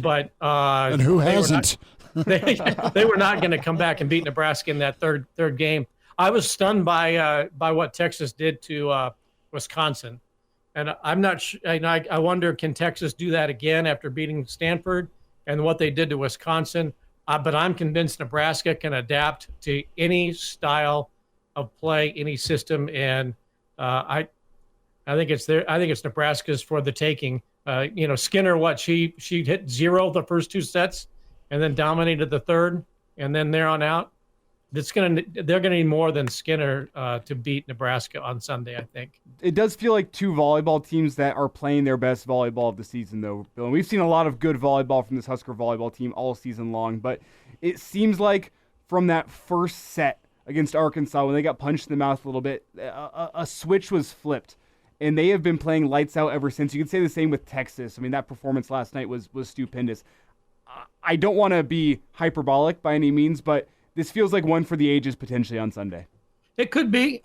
but and who hasn't? They were not going to come back and beat Nebraska in that third game. I was stunned by what Texas did to Wisconsin. And I'm not sure. I wonder, can Texas do that again after beating Stanford and what they did to Wisconsin? But I'm convinced Nebraska can adapt to any style of play, any system, and I think it's there. I think it's Nebraska's for the taking. Skinner, she hit 0 the first 2 sets, and then dominated the third, and then there on out. They're gonna need more than Skinner to beat Nebraska on Sunday, I think. It does feel like 2 volleyball teams that are playing their best volleyball of the season, though, Bill. And we've seen a lot of good volleyball from this Husker volleyball team all season long, but it seems like from that first set against Arkansas, when they got punched in the mouth a little bit, a switch was flipped, and they have been playing lights out ever since. You could say the same with Texas. I mean, that performance last night was stupendous. I don't want to be hyperbolic by any means, but this feels like one for the ages potentially on Sunday. It could be.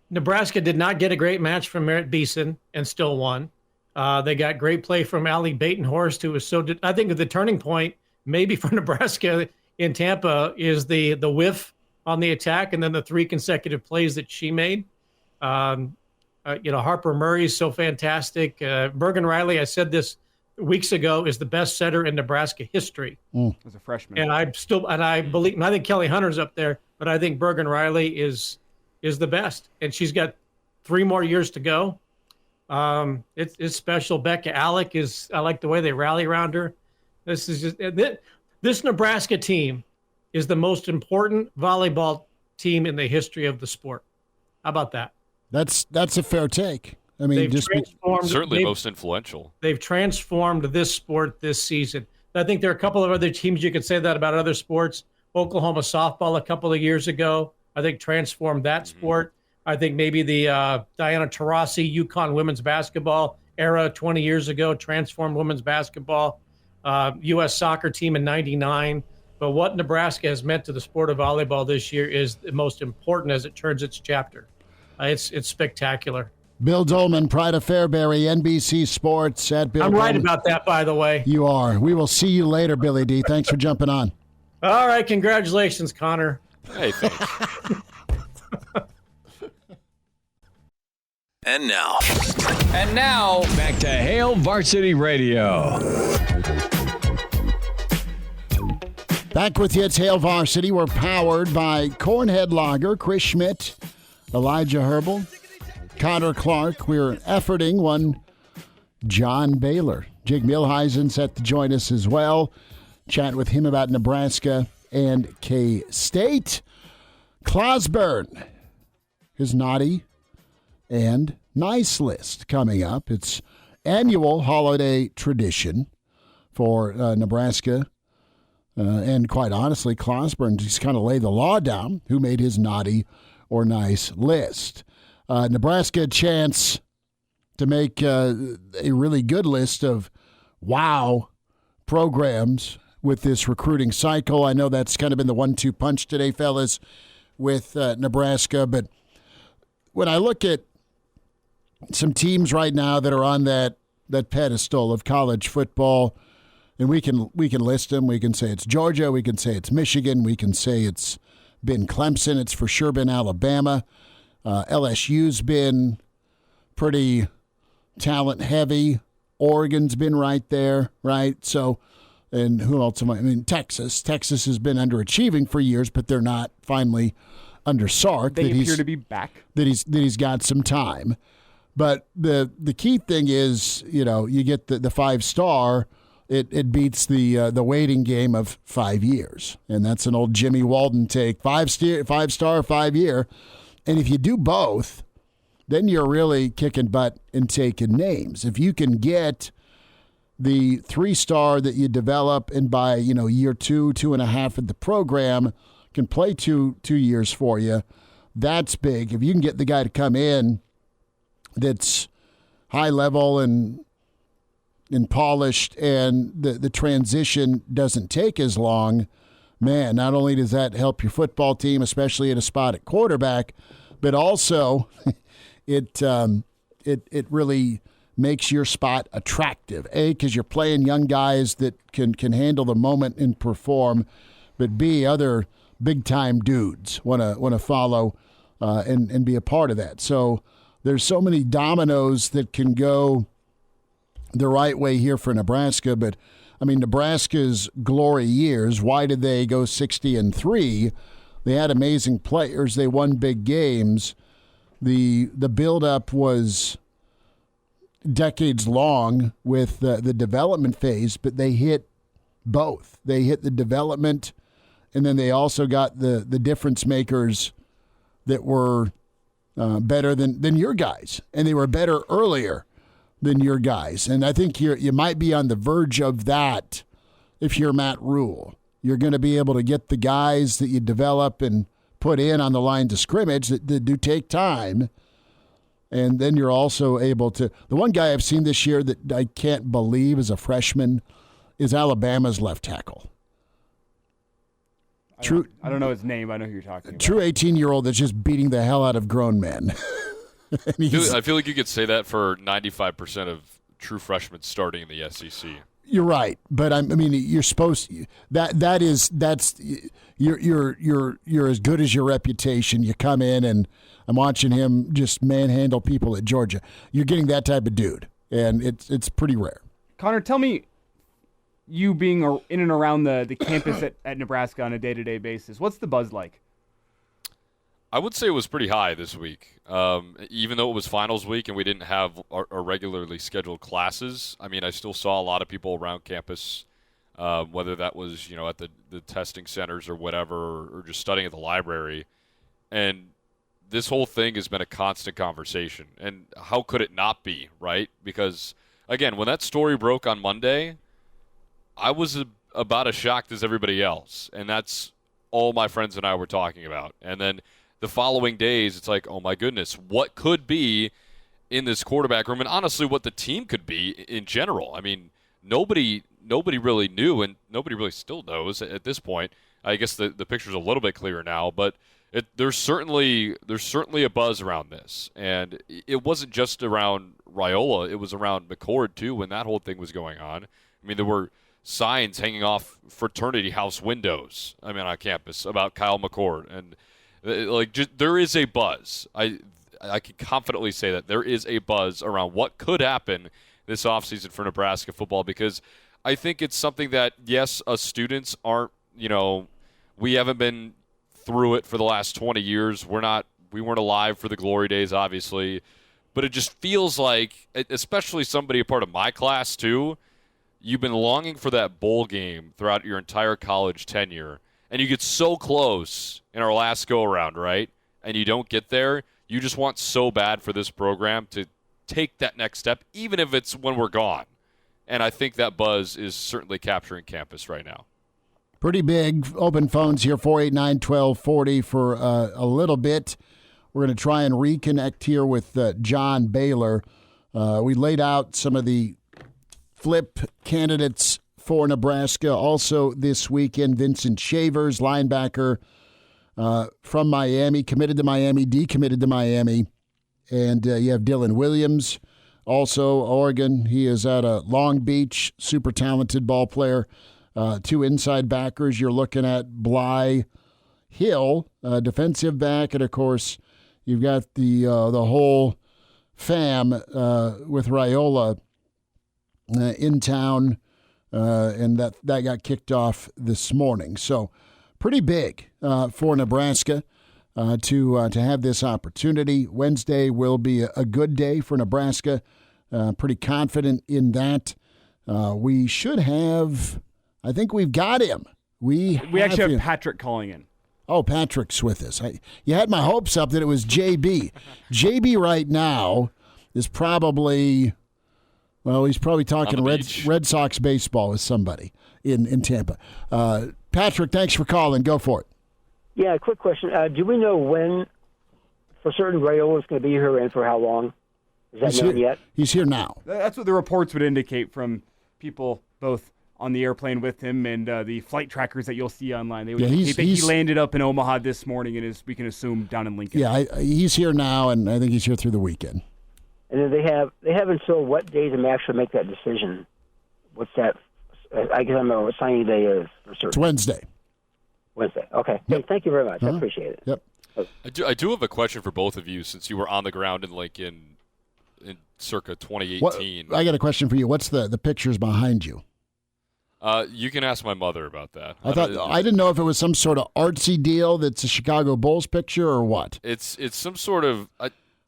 Nebraska did not get a great match from Merritt Beeson and still won. They got great play from Allie Batenhorst, who was I think the turning point maybe for Nebraska in Tampa is the whiff on the attack and then the 3 consecutive plays that she made. Harper Murray's so fantastic. Bergen Riley, I said this weeks ago, is the best setter in Nebraska history as a freshman. And I think Kelly Hunter's up there, but I think Bergen Riley is the best, and she's got 3 more years to go. It's special. Becca Alec I like the way they rally around her. This Nebraska team is the most important volleyball team in the history of the sport. How about that? That's a fair take. I mean, certainly most influential. They've transformed this sport this season. I think there are a couple of other teams you could say that about other sports. Oklahoma softball a couple of years ago, I think, transformed that sport. I think maybe the Diana Taurasi UConn women's basketball era 20 years ago transformed women's basketball. U.S. soccer team in '99. But what Nebraska has meant to the sport of volleyball this year is the most important as it turns its chapter. It's spectacular. Bill Doleman, Pride of Fairbury, NBC Sports at Bill. I'm Doleman. right about that, by the way. You are. We will see you later, Billy D. Thanks for jumping on. All right. Congratulations, Connor. Hey, thanks. And now, back to Hail Varsity Radio. Back with you, it's Hail Varsity. We're powered by Cornhead Lager, Chris Schmidt, Elijah Herbel, Connor Clark. We're efforting one John Baylor. Jake Milheisen set to join us as well. Chat with him about Nebraska and K-State. Clauseborne, his naughty and nice list coming up. It's annual holiday tradition for Nebraska. And quite honestly, Clauseborne just kind of lay the law down who made his naughty or nice list. Nebraska a chance to make a really good list of wow programs with this recruiting cycle. I know that's kind of been the 1-2 punch today, fellas, with Nebraska. But when I look at some teams right now that are on that pedestal of college football, and we can list them. We can say it's Georgia. We can say it's Michigan. We can say it's been Clemson. It's for sure been Alabama. LSU's been pretty talent heavy. Oregon's been right there, right? So, and who else am I? I mean, Texas. Texas has been underachieving for years, but they're not finally under Sark. They appear to be back. That he's got some time. But the key thing is, you get the 5-star. It beats the waiting game of 5 years, and that's an old Jimmy Walden take. 5-star, 5-year, and if you do both, then you're really kicking butt and taking names. If you can get the 3-star that you develop, and by year 2.5 of the program can play two years for you, that's big. If you can get the guy to come in that's high level and polished, and the transition doesn't take as long, man, not only does that help your football team, especially at a spot at quarterback, but also it really makes your spot attractive. A, because you're playing young guys that can handle the moment and perform, but B, other big-time dudes want to follow and be a part of that. So there's so many dominoes that can go the right way here for Nebraska. But I mean, Nebraska's glory years, why did they go 60-3? They had amazing players. They won big games. The buildup was decades long with the development phase, but they hit both. They hit the development, and then they also got the difference makers that were better than your guys, and they were better earlier than your guys. And I think you might be on the verge of that if you're Matt Rhule. You're going to be able to get the guys that you develop and put in on the lines of scrimmage that do take time. And then you're also able to – the one guy I've seen this year that I can't believe is a freshman is Alabama's left tackle. I don't know his name. I know who you're talking about. True 18-year-old that's just beating the hell out of grown men. I feel like you could say that for 95% of true freshmen starting in the SEC. You're right, but I mean, you're supposed to, you're as good as your reputation. You come in, and I'm watching him just manhandle people at Georgia. You're getting that type of dude, and it's pretty rare. Connor, tell me, you being in and around the campus at Nebraska on a day-to-day basis, what's the buzz like? I would say it was pretty high this week. Even though it was finals week and we didn't have our regularly scheduled classes, I mean, I still saw a lot of people around campus, whether that was, at the testing centers or whatever, or just studying at the library. And this whole thing has been a constant conversation. And how could it not be, right? Because, again, when that story broke on Monday, I was about as shocked as everybody else. And that's all my friends and I were talking about. And then the following days, it's like, oh my goodness, what could be in this quarterback room, and honestly, what the team could be in general. I mean, nobody really knew, and nobody really still knows at this point. I guess the picture's a little bit clearer now, but there's certainly a buzz around this, and it wasn't just around Raiola; it was around McCord too when that whole thing was going on. I mean, there were signs hanging off fraternity house windows. I mean, on campus about Kyle McCord and. There is a buzz. I can confidently say that there is a buzz around what could happen this offseason for Nebraska football, because I think it's something that, yes, us students aren't, we haven't been through it for the last 20 years. We weren't alive for the glory days, obviously, but it just feels like, especially somebody a part of my class too, you've been longing for that bowl game throughout your entire college tenure. And you get so close in our last go-around, right? And you don't get there. You just want so bad for this program to take that next step, even if it's when we're gone. And I think that buzz is certainly capturing campus right now. Pretty big. Open phones here, 489-1240 for a little bit. We're going to try and reconnect here with John Baylor. We laid out some of the flip candidates for Nebraska. Also this weekend, Vincent Shavers, linebacker from Miami, committed to Miami, decommitted to Miami. And you have Dylan Williams, also Oregon. He is at Long Beach, super talented ball player. Two inside backers. You're looking at Bly Hill, defensive back, and of course you've got the whole fam with Raiola in town, and that got kicked off this morning. So pretty big for Nebraska to have this opportunity. Wednesday will be a good day for Nebraska. Pretty confident in that. We should have. I think we've got him. We actually have Patrick calling in. Oh, Patrick's with us. You had my hopes up that it was JB. JB right now is probably, he's probably talking Red Sox baseball with somebody in Tampa. Patrick, thanks for calling. Go for it. Yeah, quick question. Do we know when, for certain, Raiola is going to be here and for how long? Is that known yet? He's here now. That's what the reports would indicate from people both on the airplane with him and the flight trackers that you'll see online. They would indicate that he landed up in Omaha this morning and is, we can assume, down in Lincoln. Yeah, he's here now, and I think he's here through the weekend. And then they have until what day to actually make that decision? What's that? I guess I don't know what signing day is for certain. It's Wednesday. Wednesday. Okay. Yep. Hey, thank you very much. I appreciate it. Yep. I do have a question for both of you since you were on the ground in Lincoln in circa 2018. I got a question for you. What's the pictures behind you? You can ask my mother about that. I didn't know if it was some sort of artsy deal that's a Chicago Bulls picture or what. It's some sort of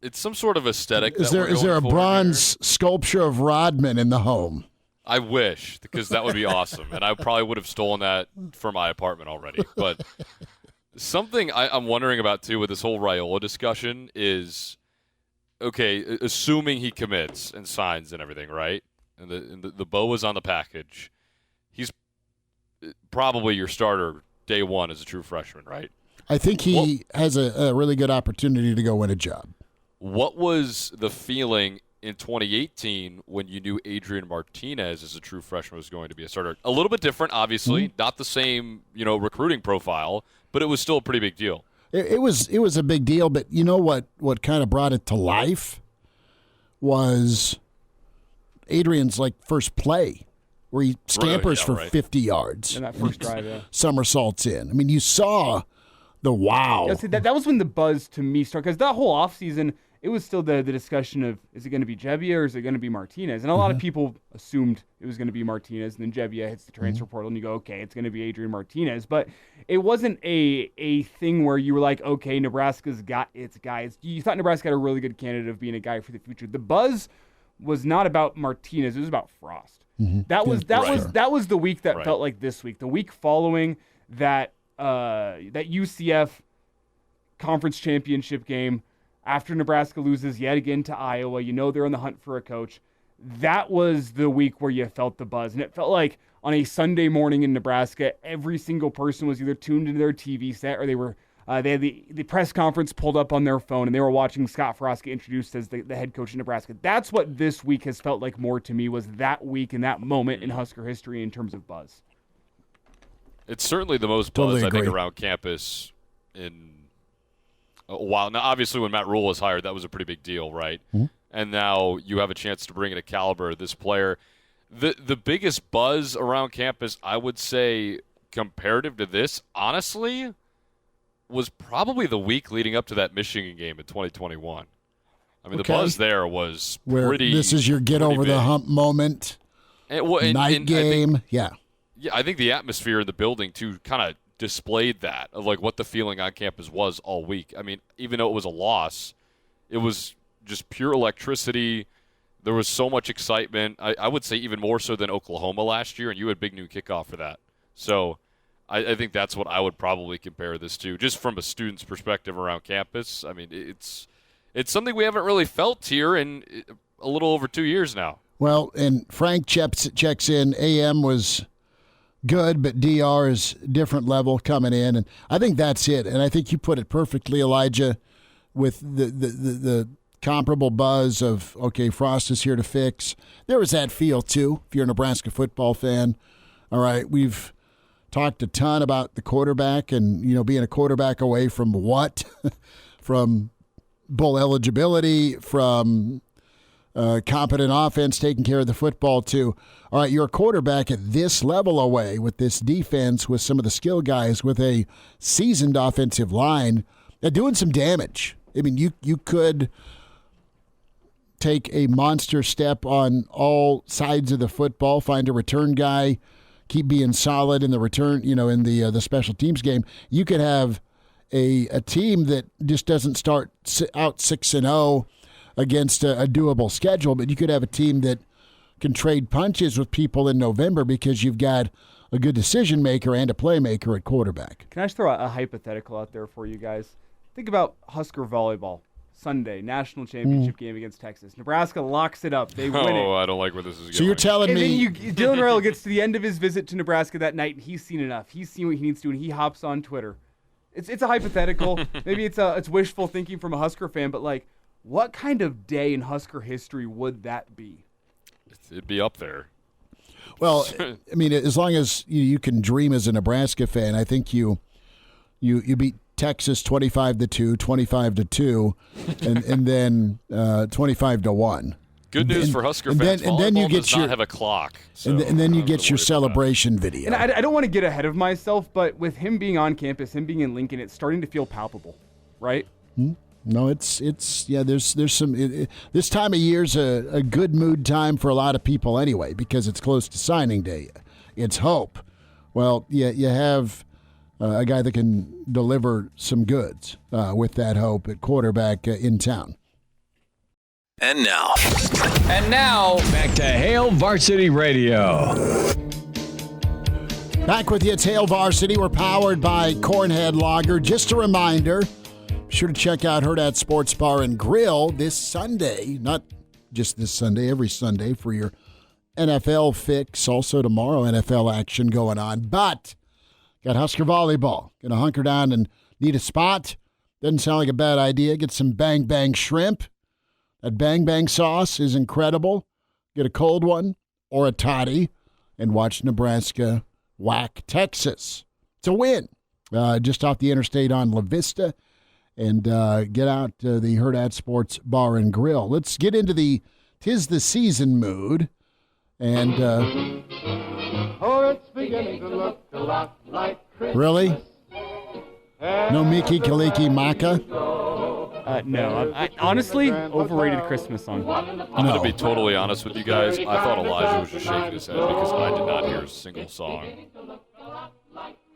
aesthetic. Is there a bronze sculpture of Rodman in the home? I wish, because that would be awesome, and I probably would have stolen that for my apartment already. But something I'm wondering about too with this whole Raiola discussion is, okay, assuming he commits and signs and everything, right? And the bow is on the package. He's probably your starter day one as a true freshman, right? I think he has a really good opportunity to go win a job. What was the feeling in 2018 when you knew Adrian Martinez as a true freshman was going to be a starter? A little bit different, obviously, not the same, recruiting profile, but it was still a pretty big deal. It was a big deal, but you know what kind of brought it to life was Adrian's first play, where he scampers for 50 yards. In that first drive, yeah. Somersaults in. I mean, you saw the wow. Yeah, see, that was when the buzz to me started, because that whole offseason, it was still the discussion of, is it going to be Gebbia or is it going to be Martinez? And a lot of people assumed it was going to be Martinez, and then Gebbia hits the transfer portal, and you go, okay, it's going to be Adrian Martinez. But it wasn't a thing where you were like, okay, Nebraska's got its guys. You thought Nebraska had a really good candidate of being a guy for the future. The buzz was not about Martinez. It was about Frost. That was the week that felt like this week. The week following that UCF conference championship game, after Nebraska loses yet again to Iowa, they're on the hunt for a coach. That was the week where you felt the buzz. And it felt like on a Sunday morning in Nebraska, every single person was either tuned into their TV set or they had the press conference pulled up on their phone, and they were watching Scott Frost get introduced as the head coach in Nebraska. That's what this week has felt like more to me, was that week and that moment in Husker history in terms of buzz. It's certainly the most buzz, I think, around campus in a while. Now, obviously, when Matt Rhule was hired, that was a pretty big deal, right? And now you have a chance to bring in a caliber of this player. The biggest buzz around campus, I would say, comparative to this, honestly, was probably the week leading up to that Michigan game in 2021. I mean, the buzz there was pretty. This is your get over the hump moment. Night game, Yeah, I think the atmosphere in the building too kind of displayed that of what the feeling on campus was all week. I mean, even though it was a loss, it was just pure electricity. There was so much excitement. I would say even more so than Oklahoma last year, and you had big new kickoff for that. So I think that's what I would probably compare this to, just from a student's perspective around campus. I mean, it's something we haven't really felt here in a little over 2 years now. Well, and Frank checks in. AM was good, but DR is different level coming in, and I think that's it. And I think you put it perfectly, Elijah, with the comparable buzz of, okay, Frost is here to fix. There was that feel, too, if you're a Nebraska football fan. All right, we've talked a ton about the quarterback and, being a quarterback away from what? From bowl eligibility, from competent offense, taking care of the football, too. All right, you're a quarterback at this level away with this defense, with some of the skill guys, with a seasoned offensive line, doing some damage. I mean, you could take a monster step on all sides of the football, find a return guy, keep being solid in the return, in the special teams game. You could have a team that just doesn't start out 6-0 against a doable schedule, but you could have a team that can trade punches with people in November because you've got a good decision maker and a playmaker at quarterback. Can I just throw a hypothetical out there for you guys? Think about Husker Volleyball. Sunday, national championship game against Texas. Nebraska locks it up. They win it. Oh, I don't like where this is going. So you're telling me... And then Dylan Raiola gets to the end of his visit to Nebraska that night, and he's seen enough. He's seen what he needs to do, and he hops on Twitter. It's a hypothetical. Maybe it's wishful thinking from a Husker fan, but, what kind of day in Husker history would that be? It'd be up there. Well, I mean, as long as you can dream as a Nebraska fan, I think you beat Texas 25-2, 25-2, and then 25-1. Good news for Husker fans. And then you get not have a clock. So and then you get your celebration video. And I don't want to get ahead of myself, but with him being on campus, him being in Lincoln, it's starting to feel palpable, right? No, it's there's some this time of year's a good mood time for a lot of people anyway, because it's close to signing day. It's hope. Well, you have a guy that can deliver some goods with that hope at quarterback in town. And now, back to Hail Varsity Radio. Back with you, it's Hail Varsity. We're powered by Cornhead Lager. Just a reminder, be sure to check out Hurrdat Sports Bar and Grill this Sunday. Not just this Sunday, every Sunday for your NFL fix. Also tomorrow, NFL action going on. But got Husker Volleyball. Going to hunker down and need a spot. Doesn't sound like a bad idea. Get some Bang Bang shrimp. That Bang Bang sauce is incredible. Get a cold one or a toddy and watch Nebraska whack Texas. It's a win. Just off the interstate on La Vista. And get out the Hurrdat Sports Bar and Grill. Let's get into the 'tis the season mood. And it's beginning to look a lot like Christmas. Really? No Miki Kaliki Maka? No. I honestly, overrated Christmas song. I'm going to be totally honest with you guys. I thought Elijah was just shaking his head because I did not hear a single song.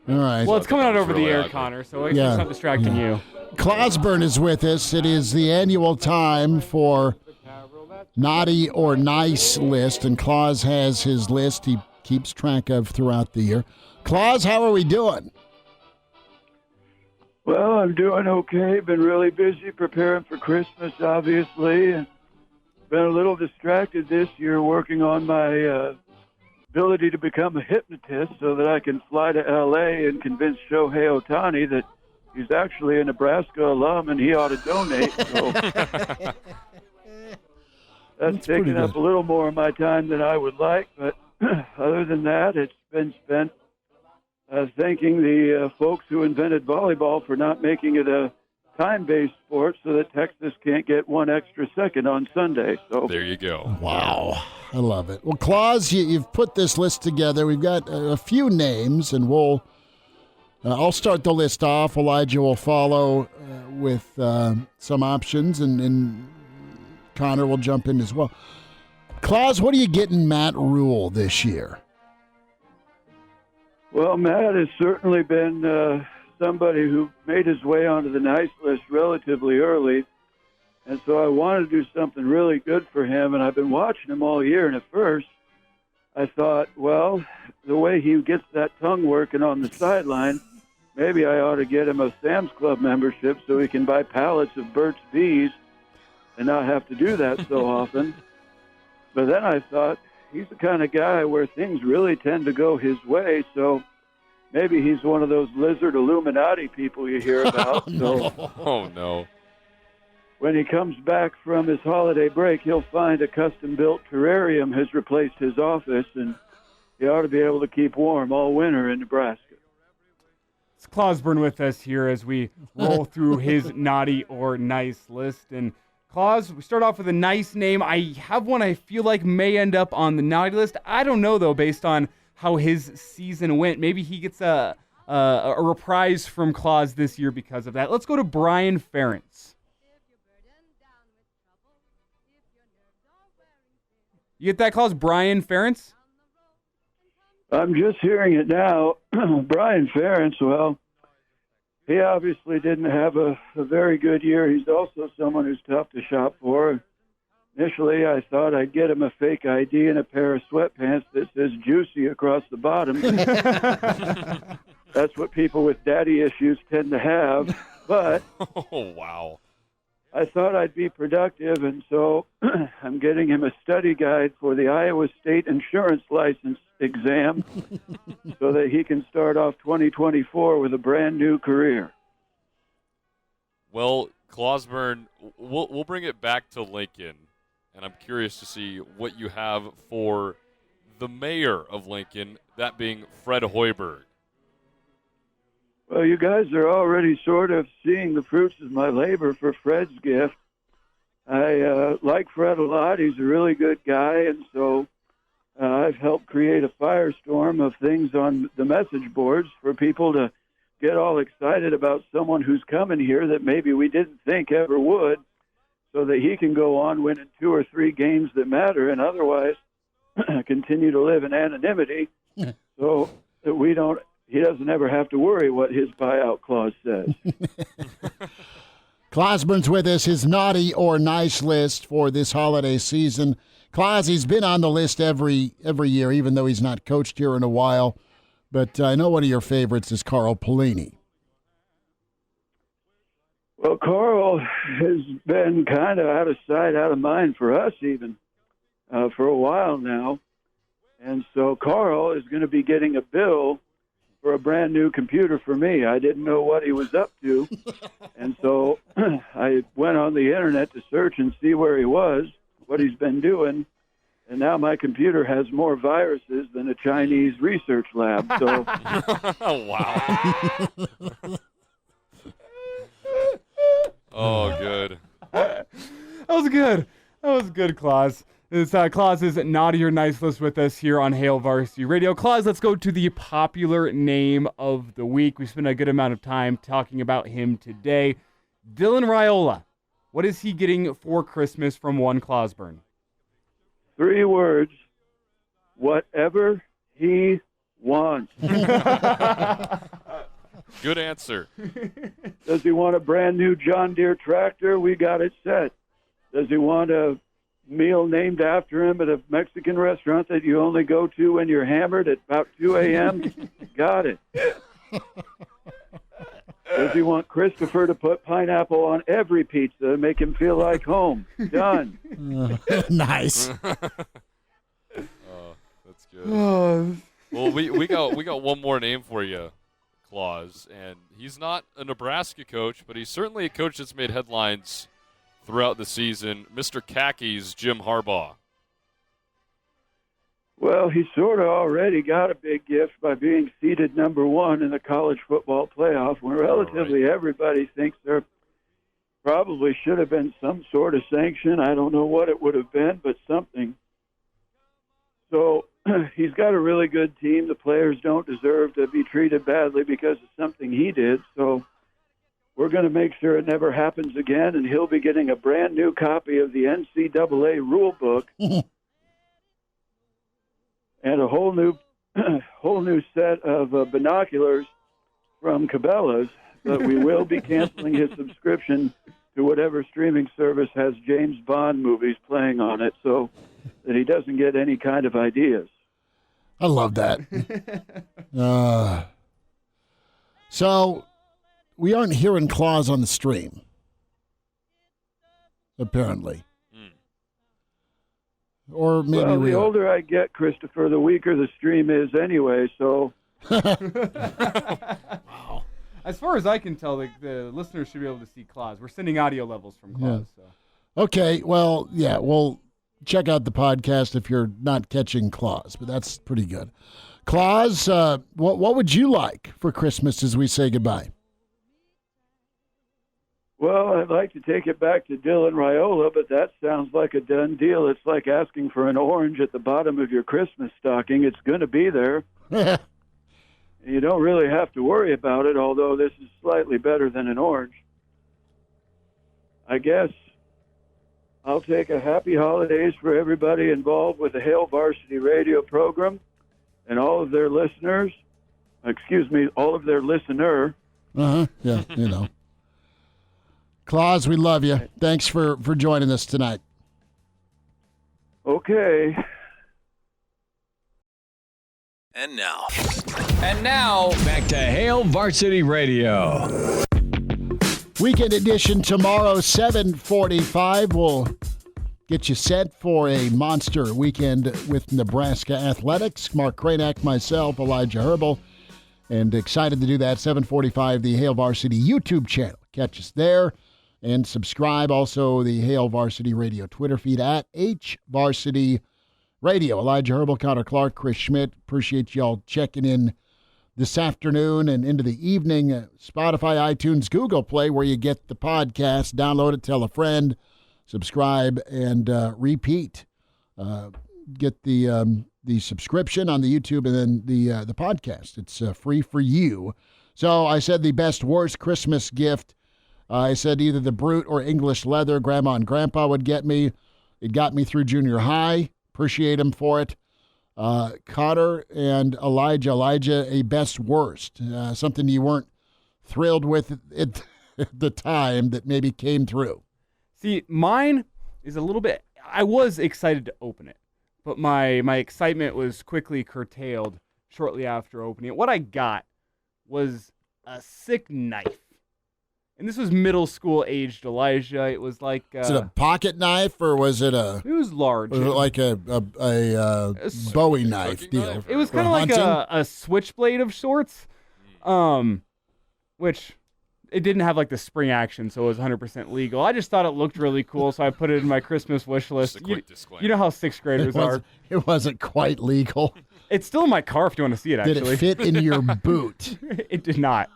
All right. Well, it's coming out over the air, Connor, so it's not distracting you. Clauseborne is with us. It is the annual time for Naughty or Nice list, and Claus has his list he keeps track of throughout the year. Claus, how are we doing? Well, I'm doing okay. Been really busy preparing for Christmas, obviously, and been a little distracted this year working on my ability to become a hypnotist so that I can fly to L.A. and convince Shohei Ohtani that he's actually a Nebraska alum and he ought to donate. So that's taking up a little more of my time than I would like, but other than that, it's been spent thanking the folks who invented volleyball for not making it a time-based sport so that Texas can't get 1 extra second on Sunday. So there you go. Wow. I love it. Well, Claus, you've put this list together. We've got a few names, and I'll start the list off. Elijah will follow with some options, and Connor will jump in as well. Claus, what are you getting Matt Rhule this year? Well, Matt has certainly been somebody who made his way onto the nice list relatively early, and so I wanted to do something really good for him, and I've been watching him all year, and at first I thought, well, the way he gets that tongue working on the sideline, maybe I ought to get him a Sam's Club membership so he can buy pallets of Burt's Bees and not have to do that so often. But then I thought, he's the kind of guy where things really tend to go his way, so maybe he's one of those lizard Illuminati people you hear about. Oh, no. When he comes back from his holiday break, he'll find a custom-built terrarium has replaced his office, and he ought to be able to keep warm all winter in Nebraska. It's Clauseborne with us here as we roll through his naughty or nice list. And Claus, we start off with a nice name. I have one I feel like may end up on the naughty list. I don't know, though, based on how his season went. Maybe he gets a reprise from Claus this year because of that. Let's go to Brian Ferentz. You get that, Claus? Brian Ferentz? I'm just hearing it now. Brian Ferentz, well, he obviously didn't have a very good year. He's also someone who's tough to shop for. Initially, I thought I'd get him a fake ID and a pair of sweatpants that says Juicy across the bottom. That's what people with daddy issues tend to have. But oh, wow. I thought I'd be productive, and so I'm getting him a study guide for the Iowa State Insurance License exam so that he can start off 2024 with a brand new career. Well, Clauseborne, we'll bring it back to Lincoln, and I'm curious to see what you have for the mayor of Lincoln, that being Fred Hoiberg. Well, you guys are already sort of seeing the fruits of my labor for Fred's gift. I like Fred a lot. He's a really good guy, and so I've helped create a firestorm of things on the message boards for people to get all excited about someone who's coming here that maybe we didn't think ever would, so that he can go on winning 2 or 3 games that matter and otherwise continue to live in anonymity so that he doesn't ever have to worry what his buyout clause says. Clauseborne's with us, his naughty or nice list for this holiday season. Claus, he's been on the list every year, even though he's not coached here in a while. But I know one of your favorites is Carl Pelini. Well, Carl has been kind of out of sight, out of mind for us even for a while now. And so Carl is going to be getting a bill for a brand new computer for me. I didn't know what he was up to. And so I went on the internet to search and see where he was, what he's been doing. And now my computer has more viruses than a Chinese research lab. So, wow. Oh, good. That was good. That was good, Claus. It's Claus's naughty or nice list with us here on Hail Varsity Radio. Claus, let's go to the popular name of the week. We spent a good amount of time talking about him today. Dylan Raiola. What is he getting for Christmas from one Clauseborne? 3 words. Whatever he wants. Good answer. Does he want a brand new John Deere tractor? We got it set. Does he want a meal named after him at a Mexican restaurant that you only go to when you're hammered at about 2 a.m.? Got it. Does he want Christopher to put pineapple on every pizza and make him feel like home? Done. Nice. Oh, that's good. Well, we got one more name for you, Claus, and he's not a Nebraska coach, but he's certainly a coach that's made headlines throughout the season, Mr. Khakis, Jim Harbaugh. Well, he sort of already got a big gift by being seeded number 1 in the college football playoff when relatively everybody thinks there probably should have been some sort of sanction. I don't know what it would have been, but something. So he's got a really good team. The players don't deserve to be treated badly because of something he did. So we're going to make sure it never happens again, and he'll be getting a brand new copy of the NCAA rule book and a whole new set of binoculars from Cabela's. But we will be canceling his subscription to whatever streaming service has James Bond movies playing on it so that he doesn't get any kind of ideas. I love that. So we aren't hearing Claus on the stream, apparently. Or maybe well, we the are. older I get, Christopher, the weaker the stream is anyway, so... Wow. As far as I can tell, the listeners should be able to see Claus. We're sending audio levels from Claus. Yeah. So. Okay, well, yeah, we'll check out the podcast if you're not catching Claus, but that's pretty good. Claus, what would you like for Christmas as we say goodbye? Well, I'd like to take it back to Dylan Raiola, but that sounds like a done deal. It's like asking for an orange at the bottom of your Christmas stocking. It's going to be there. You don't really have to worry about it, although this is slightly better than an orange. I guess I'll take a happy holidays for everybody involved with the Hail Varsity Radio program and all of their listeners. All of their listener. Yeah, you know. Claus, we love you. Thanks for joining us tonight. Okay. And now, back to Hail Varsity Radio. Weekend edition tomorrow, 7:45. We'll get you set for a monster weekend with Nebraska athletics. Mark Cranack, myself, Elijah Herbel, and excited to do that. 7:45, the Hail Varsity YouTube channel. Catch us there and subscribe. Also, the Hail Varsity Radio Twitter feed at HVarsity Radio. Elijah Herbel, Connor Clark, Chris Schmidt. Appreciate y'all checking in this afternoon and into the evening. Spotify, iTunes, Google Play, where you get the podcast. Download it, tell a friend, subscribe, and repeat. Get the subscription on the YouTube and then the podcast. It's free for you. So I said the best, worst Christmas gift. I said either the Brute or English leather Grandma and Grandpa would get me. It got me through junior high. Appreciate them for it. Cotter and Elijah, a best worst. Something you weren't thrilled with at the time that maybe came through. See, mine is a little bit, I was excited to open it, but my excitement was quickly curtailed shortly after opening it. What I got was a sick knife. And this was middle school aged Elijah. It was like Is it a pocket knife or was it a? It was large. Was it like a Bowie knife deal? It was kind of like a switchblade of sorts, which it didn't have like the spring action, so it was 100% legal. I just thought it looked really cool, so I put it in my Christmas wish list. Just a quick disclaimer. You know how sixth graders are. It wasn't quite legal. It's still in my car if you want to see it, actually. Did it fit in your boot? It did not.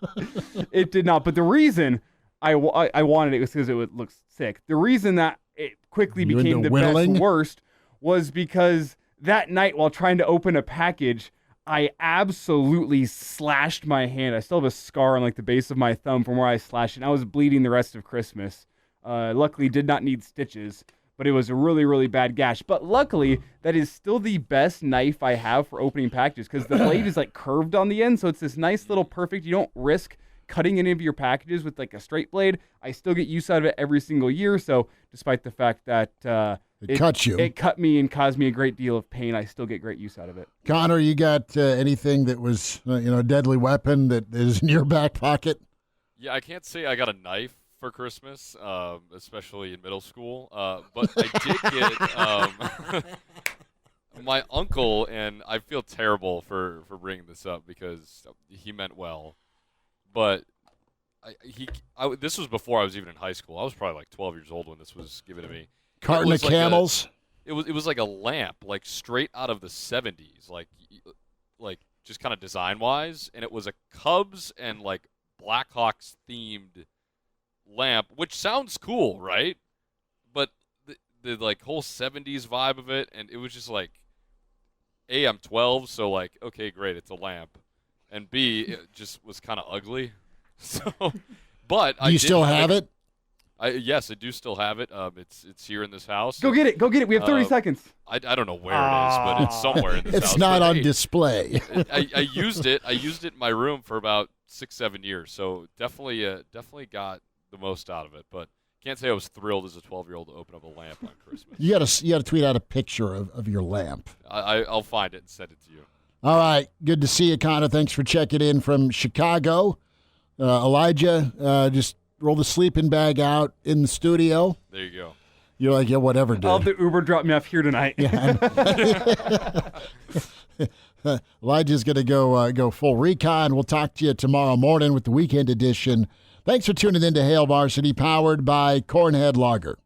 It did not. But the reason I wanted it was because it would look sick. The reason that it quickly became the best worst was because that night while trying to open a package, I absolutely slashed my hand. I still have a scar on like the base of my thumb from where I slashed it. And I was bleeding the rest of Christmas. Luckily, did not need stitches, but it was a really, really bad gash. But luckily, that is still the best knife I have for opening packages because the blade is like curved on the end, so it's this nice little perfect. You don't risk cutting any of your packages with like a straight blade. I still get use out of it every single year. So despite the fact that it cut me and caused me a great deal of pain, I still get great use out of it. Connor, you got anything that was a deadly weapon that is in your back pocket? Yeah, I can't say I got a knife for Christmas, especially in middle school, but I did get my uncle, and I feel terrible for bringing this up because he meant well. But this was before I was even in high school. I was probably like 12 years old when this was given to me. Carton of Camels? It was like a lamp, like straight out of the 70s, like just kind of design-wise. And it was a Cubs and like Blackhawks themed lamp, which sounds cool, right? But the like whole 70s vibe of it, and it was just like, A, I'm 12, so like, okay, great, it's a lamp. And B, it just was kind of ugly. So, but you still have it? Yes, I do still have it. It's here in this house. Go get it. We have 30 seconds. I don't know where it is, but it's somewhere in this house. It's not on display. I used it. I used it in my room for about 6-7 years. So definitely got the most out of it. But can't say I was thrilled as a 12-year-old to open up a lamp on Christmas. You got to tweet out a picture of your lamp. I'll find it and send it to you. All right. Good to see you, Connor. Thanks for checking in from Chicago. Elijah, just roll the sleeping bag out in the studio. There you go. You're like, yeah, whatever, dude. I'll have the Uber drop me off here tonight. Elijah's going to go full recon. We'll talk to you tomorrow morning with the weekend edition. Thanks for tuning in to Hail Varsity, powered by Cornhead Lager.